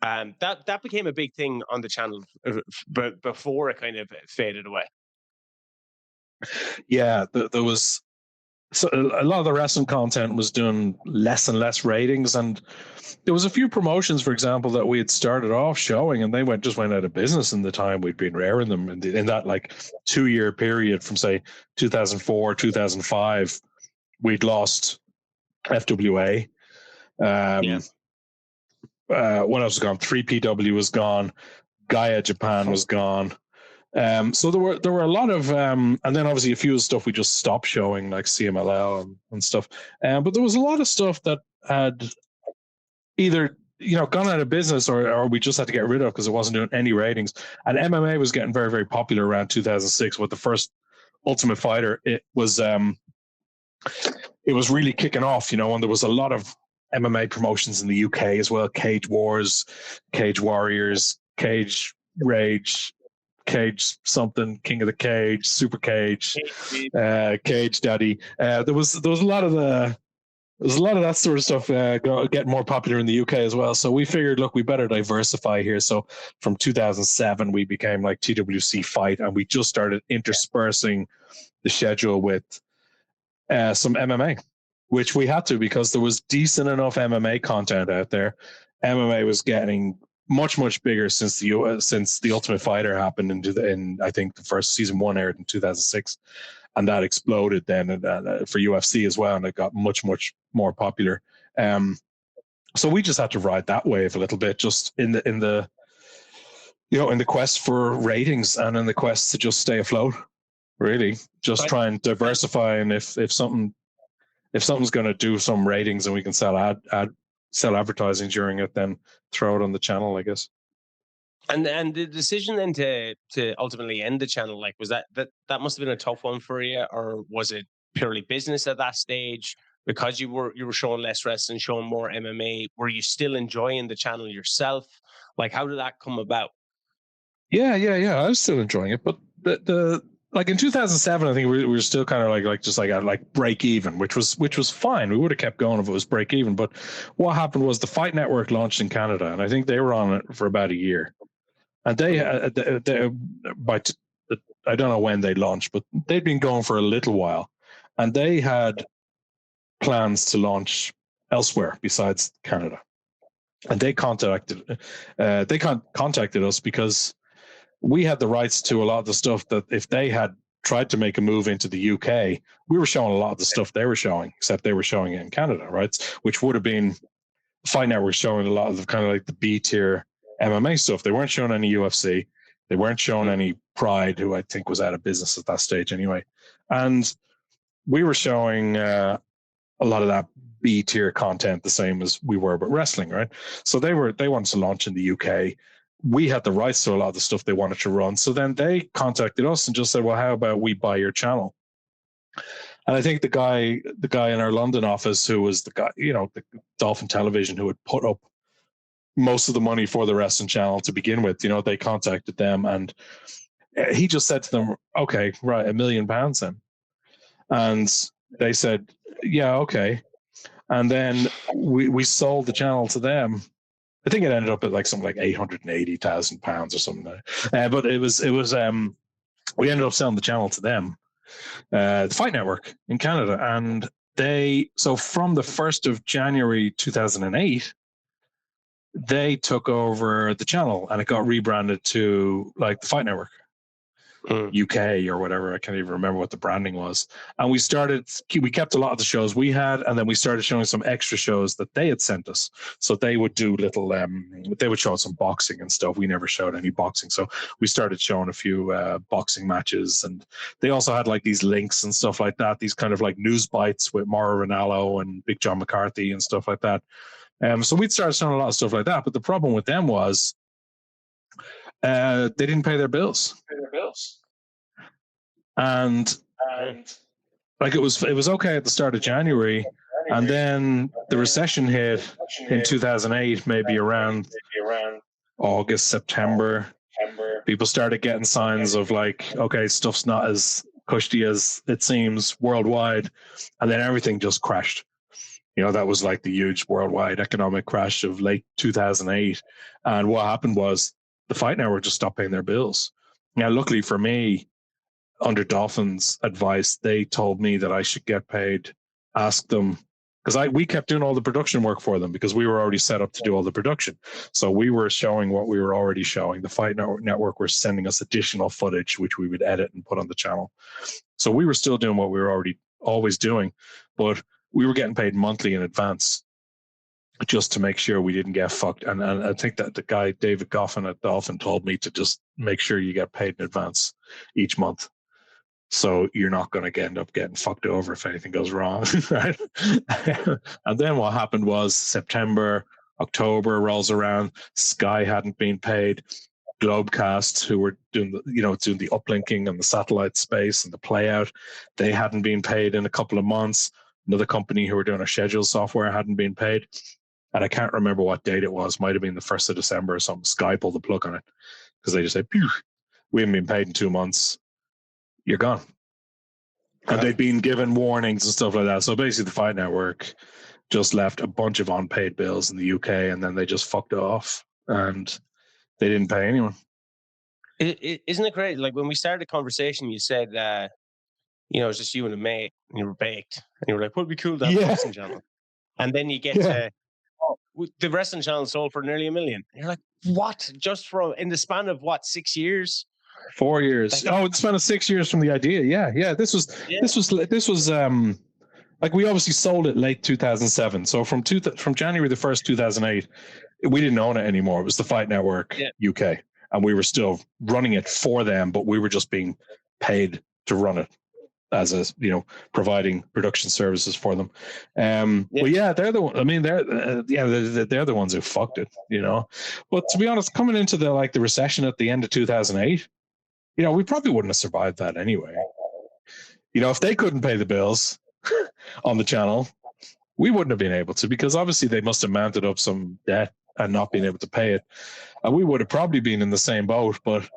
That became a big thing on the channel before it kind of faded away. Yeah, there was so a lot of the wrestling content was doing less and less ratings, and there was a few promotions, for example, that we had started off showing, and they just went out of business in the time we'd been airing them in that like 2-year period from say 2004, 2005. We'd lost FWA. What else was gone? 3PW was gone. Gaia Japan was gone. So there were a lot of and then obviously a few of the stuff we just stopped showing, like CMLL and stuff. But there was a lot of stuff that had either gone out of business or we just had to get rid of because it wasn't doing any ratings. And MMA was getting very, very popular around 2006 with the first Ultimate Fighter. It was really kicking off, and there was a lot of MMA promotions in the UK as well. Cage Wars, Cage Warriors, Cage Rage, Cage something, King of the Cage, Super Cage, Cage Daddy. There was a lot of there's a lot of that sort of stuff getting more popular in the UK as well. So we figured, look, we better diversify here. So from 2007, we became like TWC Fight, and we just started interspersing the schedule with some MMA, which we had to because there was decent enough MMA content out there. MMA was getting much bigger since the Ultimate Fighter happened in I think the first season 1 aired in 2006. And that exploded then for UFC as well, and it got much more popular. So we just had to ride that wave a little bit, just in the quest for ratings and in the quest to just stay afloat. Really, just try and diversify, and if something's going to do some ratings and we can sell advertising during it, then throw it on the channel, I guess. And the decision then to ultimately end the channel, like, was that must have been a tough one for you, or was it purely business at that stage? Because you were showing less wrestling, showing more MMA. Were you still enjoying the channel yourself? Like, how did that come about? Yeah. I was still enjoying it, but the like in 2007, I think we were still kind of like break even, which was fine. We would have kept going if it was break even. But what happened was the Fight Network launched in Canada, and I think they were on it for about a year. And they I don't know when they launched, but they'd been going for a little while, and they had plans to launch elsewhere besides Canada. And they contacted us because we had the rights to a lot of the stuff that if they had tried to make a move into the UK, we were showing a lot of the stuff they were showing, except they were showing it in Canada, right? Which would have been Fight Network showing a lot of the kind of like the B tier MMA stuff. They weren't showing any UFC. They weren't showing any Pride, who I think was out of business at that stage anyway. And we were showing a lot of that B tier content, the same as we were with wrestling, right? So they wanted to launch in the UK. We had the rights to a lot of the stuff they wanted to run. So then they contacted us and just said, well, how about we buy your channel? And I think the guy in our London office, who was the guy, the Dolphin Television, who had put up most of the money for the wrestling channel to begin with, they contacted them, and he just said to them, okay, right, £1 million then. And they said, yeah, okay. And then we sold the channel to them. I think it ended up at like something like £880,000 or something. But it was we ended up selling the channel to them, the Fight Network in Canada, and so from the 1st of January 2008, they took over the channel and it got rebranded to like the Fight Network. UK or whatever. I can't even remember what the branding was. And we kept a lot of the shows we had, and then we started showing some extra shows that they had sent us. So they would do little, they would show some boxing and stuff. We never showed any boxing. So we started showing a few boxing matches, and they also had like these links and stuff like that, these kind of like news bites with Mauro Ranallo and Big John McCarthy and stuff like that. So we'd started showing a lot of stuff like that. But the problem with them was they didn't pay their bills. And like it was okay at the start of January, and then the recession hit in 2008, maybe around August, September. People started getting signs of like, okay, stuff's not as cushy as it seems worldwide, and then everything just crashed. That was like the huge worldwide economic crash of late 2008. And what happened was the Fight Network just stopped paying their bills. Now, luckily for me, under Dolphin's advice, they told me that I should get paid, ask them, because we kept doing all the production work for them because we were already set up to do all the production. So we were showing what we were already showing. The Fight Network were sending us additional footage, which we would edit and put on the channel. So we were still doing what we were already always doing, but we were getting paid monthly in advance just to make sure we didn't get fucked. And I think that the guy, David Goffin at Dolphin, told me to just make sure you get paid in advance each month. So you're not going to end up getting fucked over if anything goes wrong, right? And then what happened was September, October rolls around. Sky hadn't been paid. Globecast, who were doing the uplinking and the satellite space and the playout, they hadn't been paid in a couple of months. Another company who were doing our schedule software hadn't been paid. And I can't remember what date it was. Might have been the 1st of December or something. Sky pulled the plug on it because they just said, we haven't been paid in 2 months. You're gone. And they'd been given warnings and stuff like that. So basically the Fight Network just left a bunch of unpaid bills in the UK, and then they just fucked off and they didn't pay anyone. Isn't it great? Like when we started the conversation, you said, it was just you and a mate, and you were baked, and you were like, "Would be cool to have a wrestling channel." And then you get to the wrestling channel sold for nearly $1 million. And you're like, "What?" Just from in the span of 6 years? 4 years. It's the span of 6 years from the idea. Yeah. This was like we obviously sold it late 2007. So from January the 1st, 2008, we didn't own it anymore. It was the Fight Network UK, and we were still running it for them, but we were just being paid to run it as providing production services for them. But they're the one. I mean, they're the ones who fucked it, But to be honest, coming into the recession at the end of 2008, we probably wouldn't have survived that anyway. If they couldn't pay the bills on the channel, we wouldn't have been able to, because obviously they must have mounted up some debt and not been able to pay it. And we would have probably been in the same boat, but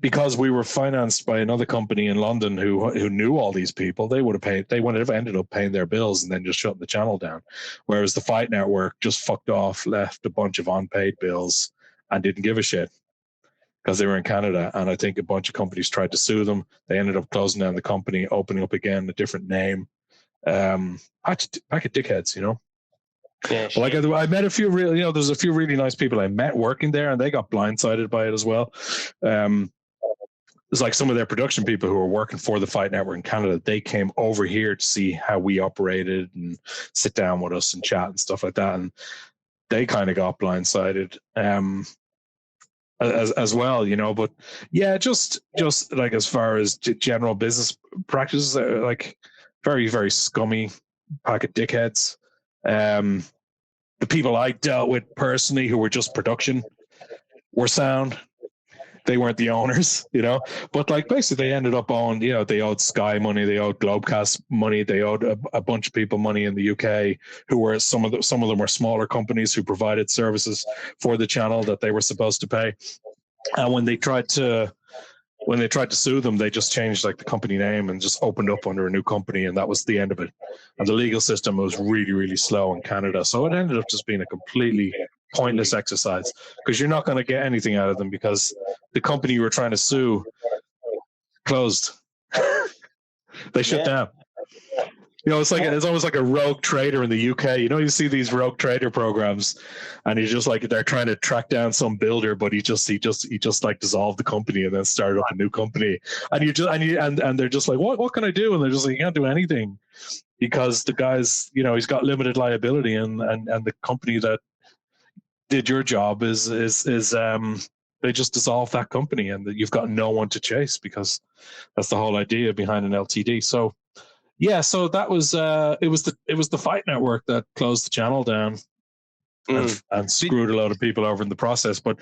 because we were financed by another company in London who knew all these people, they would have ended up paying their bills and then just shutting the channel down. Whereas the Fight Network just fucked off, left a bunch of unpaid bills, and didn't give a shit because they were in Canada. And I think a bunch of companies tried to sue them. They ended up closing down the company, opening up again, a different name. Pack of dickheads, Yeah, but I met a few there's a few really nice people I met working there, and they got blindsided by it as well. It's like some of their production people who were working for the Fight Network in Canada, they came over here to see how we operated and sit down with us and chat and stuff like that. And they kind of got blindsided as well, But yeah, just like as far as general business practices, like very, very scummy pack of dickheads. The people I dealt with personally who were just production were sound. They weren't the owners, but basically they ended up owing, they owed Sky money, they owed Globecast money, they owed a bunch of people money in the UK who were some of them were smaller companies who provided services for the channel that they were supposed to pay. And when they tried to sue them, they just changed the company name and just opened up under a new company, and that was the end of it. And the legal system was really, really slow in Canada, so it ended up just being a completely pointless exercise, because you're not going to get anything out of them, because the company you were trying to sue closed. They shut down. It's almost like a rogue trader in the UK. You see these rogue trader programs, and he's just they're trying to track down some builder, but he just dissolved the company and then started up a new company. And they're just like, what can I do? And they're just like, you can't do anything, because the guy's he's got limited liability, and the company that did your job is they just dissolved that company, and you've got no one to chase, because that's the whole idea behind an LTD. So yeah, so that was it was the Fight Network that closed the channel down and screwed a lot of people over in the process. But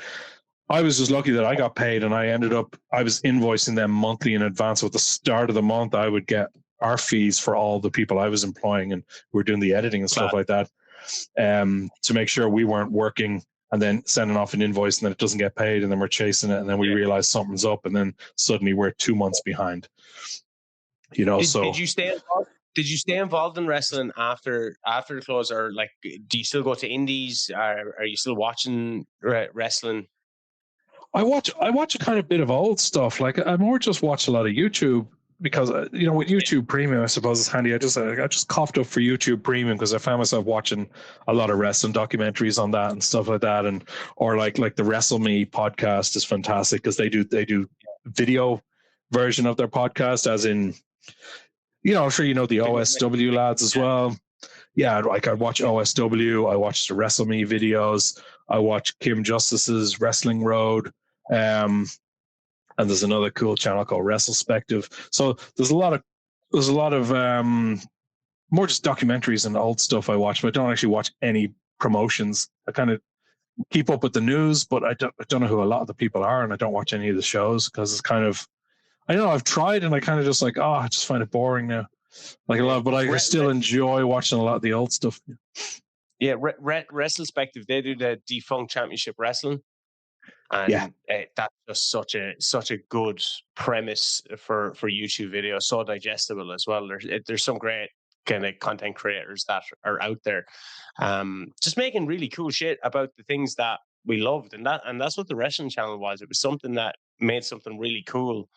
I was just lucky that I got paid, and I was invoicing them monthly in advance. So at the start of the month, I would get our fees for all the people I was employing, and we were doing the editing and stuff like that, to make sure we weren't working and then sending off an invoice and then it doesn't get paid, and then we're chasing it, and then we realize something's up, and then suddenly we're 2 months behind. Did you stay involved? Did you stay involved in wrestling after the close, or do you still go to indies? Are you still watching wrestling? I watch a kind of bit of old stuff. I more just watch a lot of YouTube, because with YouTube Premium, I suppose it's handy. I just coughed up for YouTube Premium because I found myself watching a lot of wrestling documentaries on that and stuff like that, or like the Wrestle Me podcast is fantastic, because they do video version of their podcast, as in. I'm sure the OSW lads as well. Yeah, I watch OSW. I watch the Wrestle Me videos. I watch Kim Justice's Wrestling Road. And there's another cool channel called WrestleSpective. So there's a lot of more just documentaries and old stuff I watch, but I don't actually watch any promotions. I kind of keep up with the news, but I don't know who a lot of the people are, and I don't watch any of the shows, because it's kind of, I know I've tried, and I kind of just I just find it boring now. A lot, but I still enjoy watching a lot of the old stuff. Yeah, WrestleSpective, they do the Defunct Championship Wrestling, and that's just such a good premise for YouTube videos, so digestible as well. There's some great kind of content creators that are out there, just making really cool shit about the things that we loved, and that's what the wrestling channel was. It was something that made something really cool,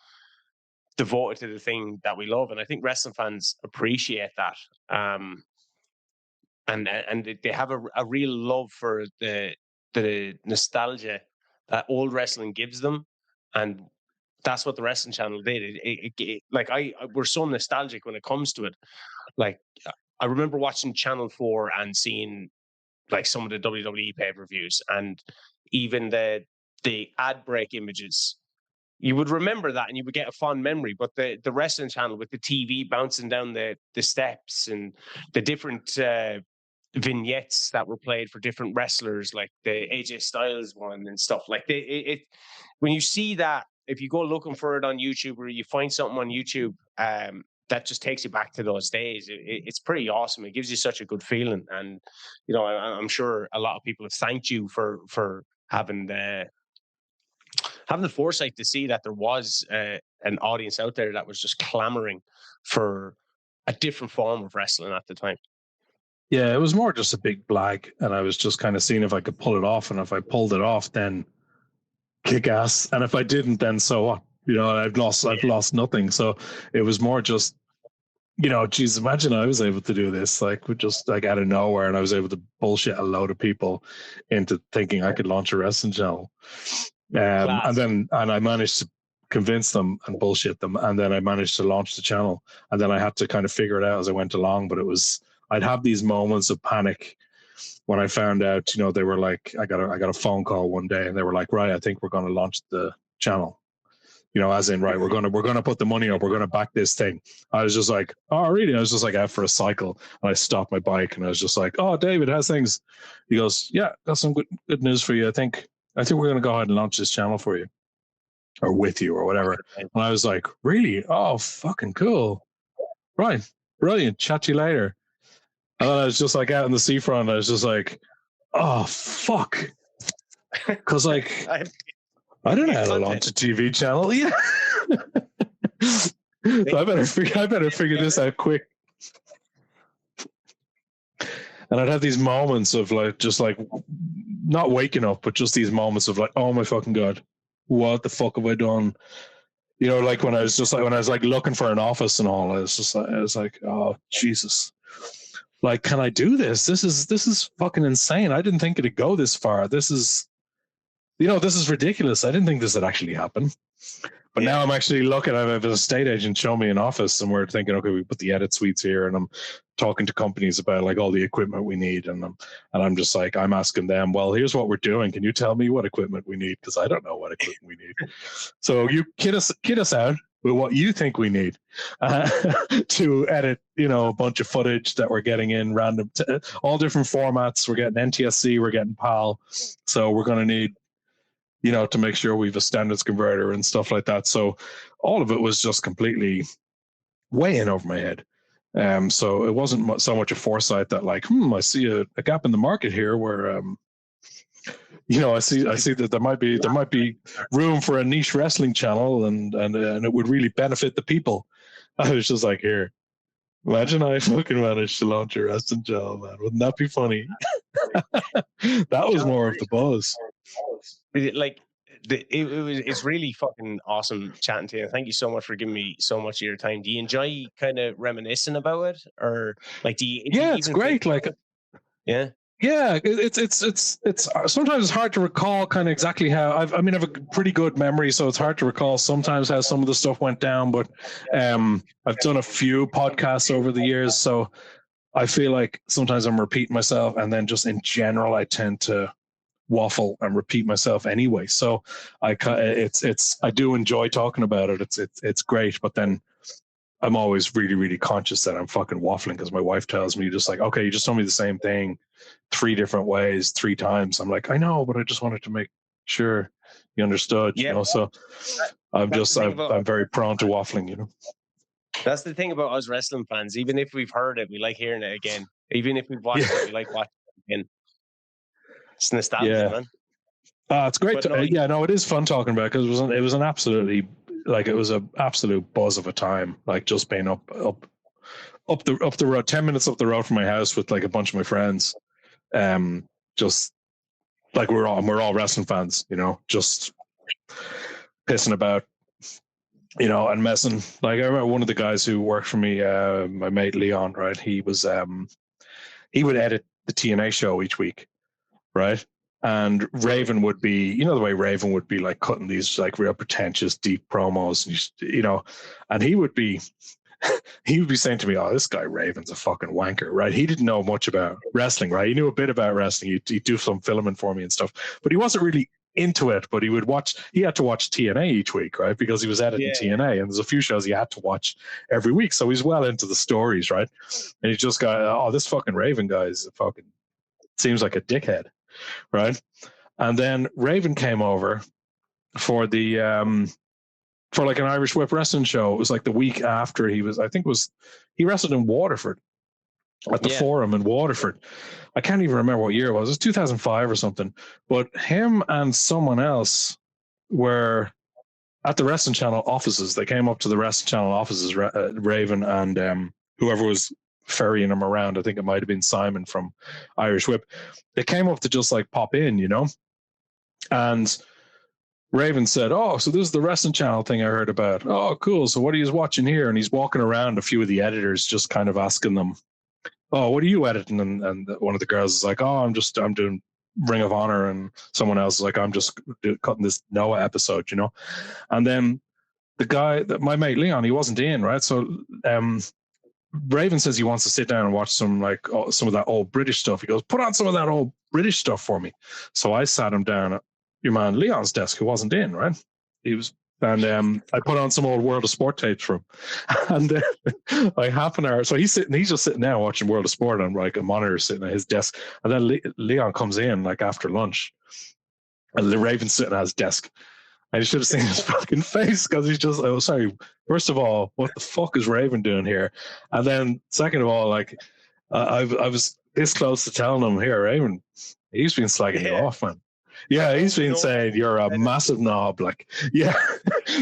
devoted to the thing that we love, and I think wrestling fans appreciate that. And they have a real love for the nostalgia that old wrestling gives them, and that's what the wrestling channel did. Like we're so nostalgic when it comes to it. Like I remember watching Channel 4 and seeing like some of the WWE pay-per-views, and even the ad break images. You would remember that and you would get a fond memory. But the wrestling channel with the TV bouncing down the steps and the different vignettes that were played for different wrestlers, like the AJ Styles one and stuff, like when you see that, if you go looking for it on YouTube or you find something on YouTube, that just takes you back to those days. It's pretty awesome. It gives you such a good feeling, and I'm sure a lot of people have thanked you for having the foresight to see that there was an audience out there that was just clamoring for a different form of wrestling at the time. Yeah, it was more just a big blag, and I was just kind of seeing if I could pull it off, and if I pulled it off, then kick ass, and if I didn't, then so what? I've lost nothing. So it was more just, geez, imagine I was able to do this, like, with just like out of nowhere, and I was able to bullshit a load of people into thinking I could launch a wrestling channel. And I managed to convince them and bullshit them, and then I managed to launch the channel, and then I had to kind of figure it out as I went along. But I'd have these moments of panic when I found out, they were like, I got a phone call one day, and they were like, right, I think we're going to launch the channel, as in, right, we're going to put the money up, we're going to back this thing. I was just like, oh, really? I was just like out for a cycle, and I stopped my bike, and I was just like, oh, David, how's things? He goes, yeah, got some good news for you. I think we're going to go ahead and launch this channel for you, or with you, or whatever. And I was like, really? Oh, fucking cool. Right. Brilliant. Chat to you later. And then I was just like out in the seafront. I was just like, oh, fuck. Because, like, I don't know how to launch a TV channel. Yeah. So I better figure this out quick. And I'd have these moments of like, just like not waking up, but just these moments of like, oh my fucking God, what the fuck have I done? Like when I was like looking for an office and all, I was like, oh Jesus. Like, can I do this? This is fucking insane. I didn't think it'd go this far. This is ridiculous. I didn't think this would actually happen. But now I'm actually looking. I have an estate agent show me an office, and we're thinking, okay, we put the edit suites here, and I'm talking to companies about like all the equipment we need, and I'm just like, I'm asking them, well, here's what we're doing. Can you tell me what equipment we need? Because I don't know what equipment we need. So you kid us out with what you think we need to edit, a bunch of footage that we're getting in random, all different formats. We're getting NTSC, we're getting PAL, so we're going to need, to make sure we have a standards converter and stuff like that. So all of it was just completely way in over my head. So it wasn't so much a foresight that like, I see a gap in the market here where, I see that there might be room for a niche wrestling channel and it would really benefit the people. I was just like, here, imagine I fucking managed to launch a wrestling channel, man. Wouldn't that be funny? That was more of the buzz. Like it's really fucking awesome chatting to you. Thank you so much for giving me so much of your time. Do you enjoy kind of reminiscing about it, or like it's great. Like, yeah, it's sometimes it's hard to recall kind of exactly how. I have a pretty good memory, so it's hard to recall sometimes how some of the stuff went down. But I've done a few podcasts over the years, so I feel like sometimes I'm repeating myself, and then just in general, I tend to waffle and repeat myself anyway. So I do enjoy talking about it. It's great, but then I'm always really, really conscious that I'm fucking waffling, because my wife tells me just like, okay, you just told me the same thing 3 different ways 3 times. I'm like, I know, but I just wanted to make sure you understood. So I'm very prone to waffling. That's the thing about us wrestling fans. Even if we've heard it, we like hearing it again. Even if we've watched it, we like watching it again. It's nostalgia, man. It's great. It is fun talking about it, because it was an absolutely, like, it was an absolute buzz of a time, like just being up up the road, 10 minutes up the road from my house with like a bunch of my friends. Just like we're all wrestling fans, you know, just pissing about, you know, and messing. Like I remember one of the guys who worked for me, my mate Leon, right? He would edit the TNA show each week, right? And Raven would be, you know, the way Raven would be like cutting these like real pretentious, deep promos, and you know, and he would be saying to me, "Oh, this guy Raven's a fucking wanker," right? He didn't know much about wrestling, right? He knew a bit about wrestling. He'd do some filming for me and stuff, but he wasn't really into it. But he had to watch TNA each week, right? Because he was editing TNA, and there's a few shows he had to watch every week, so he's well into the stories, right? And he just got, "Oh, this fucking Raven guy is fucking seems like a dickhead," right? And then Raven came over for the for like an Irish Whip wrestling show. It was like the week after he wrestled in Waterford at the Forum in Waterford. I can't even remember what year it was. It was 2005 or something. But him and someone else were at the Wrestling Channel offices. They came up to the Wrestling Channel offices, Raven and whoever was ferrying him around. I think it might have been Simon from Irish Whip. They came up to just like pop in, you know? And Raven said, "Oh, so this is the Wrestling Channel thing I heard about. Oh, cool. So what are you watching here?" And he's walking around a few of the editors, just kind of asking them, "Oh, what are you editing?" And one of the girls is like, "Oh, I'm doing Ring of Honor," and someone else is like, "I'm just cutting this Noah episode," you know. And then the guy, my mate Leon, he wasn't in, right? So Raven says he wants to sit down and watch some of that old British stuff. He goes, "Put on some of that old British stuff for me." So I sat him down at your man Leon's desk, who wasn't in, right? He was, and I put on some old World of Sport tapes for him, and like half an hour. So he's just sitting there watching World of Sport on like a monitor sitting at his desk, and then Leon comes in like after lunch, and the Raven's sitting at his desk. And you should have seen his fucking face, because he's just, "Oh, sorry. First of all, what the fuck is Raven doing here?" And then second of all, like I was this close to telling him, "Here, Raven, he's been slagging you off, man." Yeah, he's been saying you're a massive knob, like, yeah.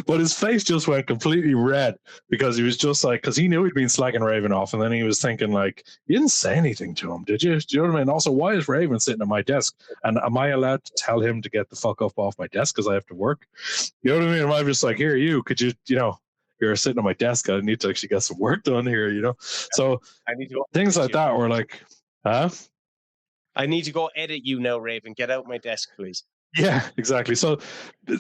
But his face just went completely red, because he was just like, because he knew he'd been slagging Raven off, and then he was thinking like, "You didn't say anything to him, did you?" Do you know what I mean? Also, why is Raven sitting at my desk, and am I allowed to tell him to get the fuck up off my desk because I have to work? You know what I mean? Am I just like, "Here, could you, you know, you're sitting at my desk, I need to actually get some work done here," you know? So I need to things like that were like, huh? I need to go edit you now, Raven. Get out my desk, please. Yeah, exactly. So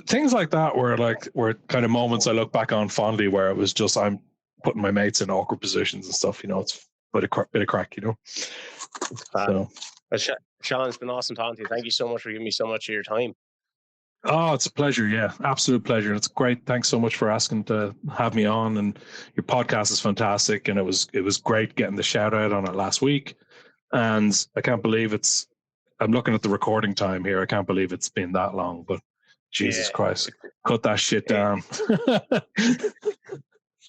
things like that were kind of moments I look back on fondly, where it was just I'm putting my mates in awkward positions and stuff. You know, it's a bit of crack. You know. So, Sean, it's been awesome talking to you. Thank you so much for giving me so much of your time. Oh, it's a pleasure. Yeah, absolute pleasure. It's great. Thanks so much for asking to have me on. And your podcast is fantastic. And it was great getting the shout out on it last week. And I can't believe I'm looking at the recording time here. I can't believe it's been that long, but Jesus Christ, cut that shit down.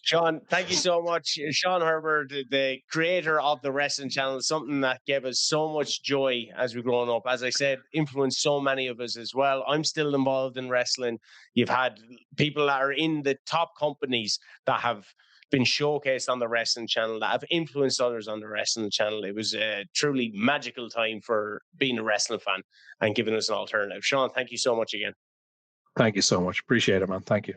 Sean, thank you so much. Sean Herbert, the creator of the Wrestling Channel, something that gave us so much joy as we growing up. As I said, influenced so many of us as well. I'm still involved in wrestling. You've had people that are in the top companies that have been showcased on the Wrestling Channel, that have influenced others on the Wrestling Channel. It was a truly magical time for being a wrestling fan and giving us an alternative. Sean, thank you so much again. Thank you so much. Appreciate it, man. Thank you.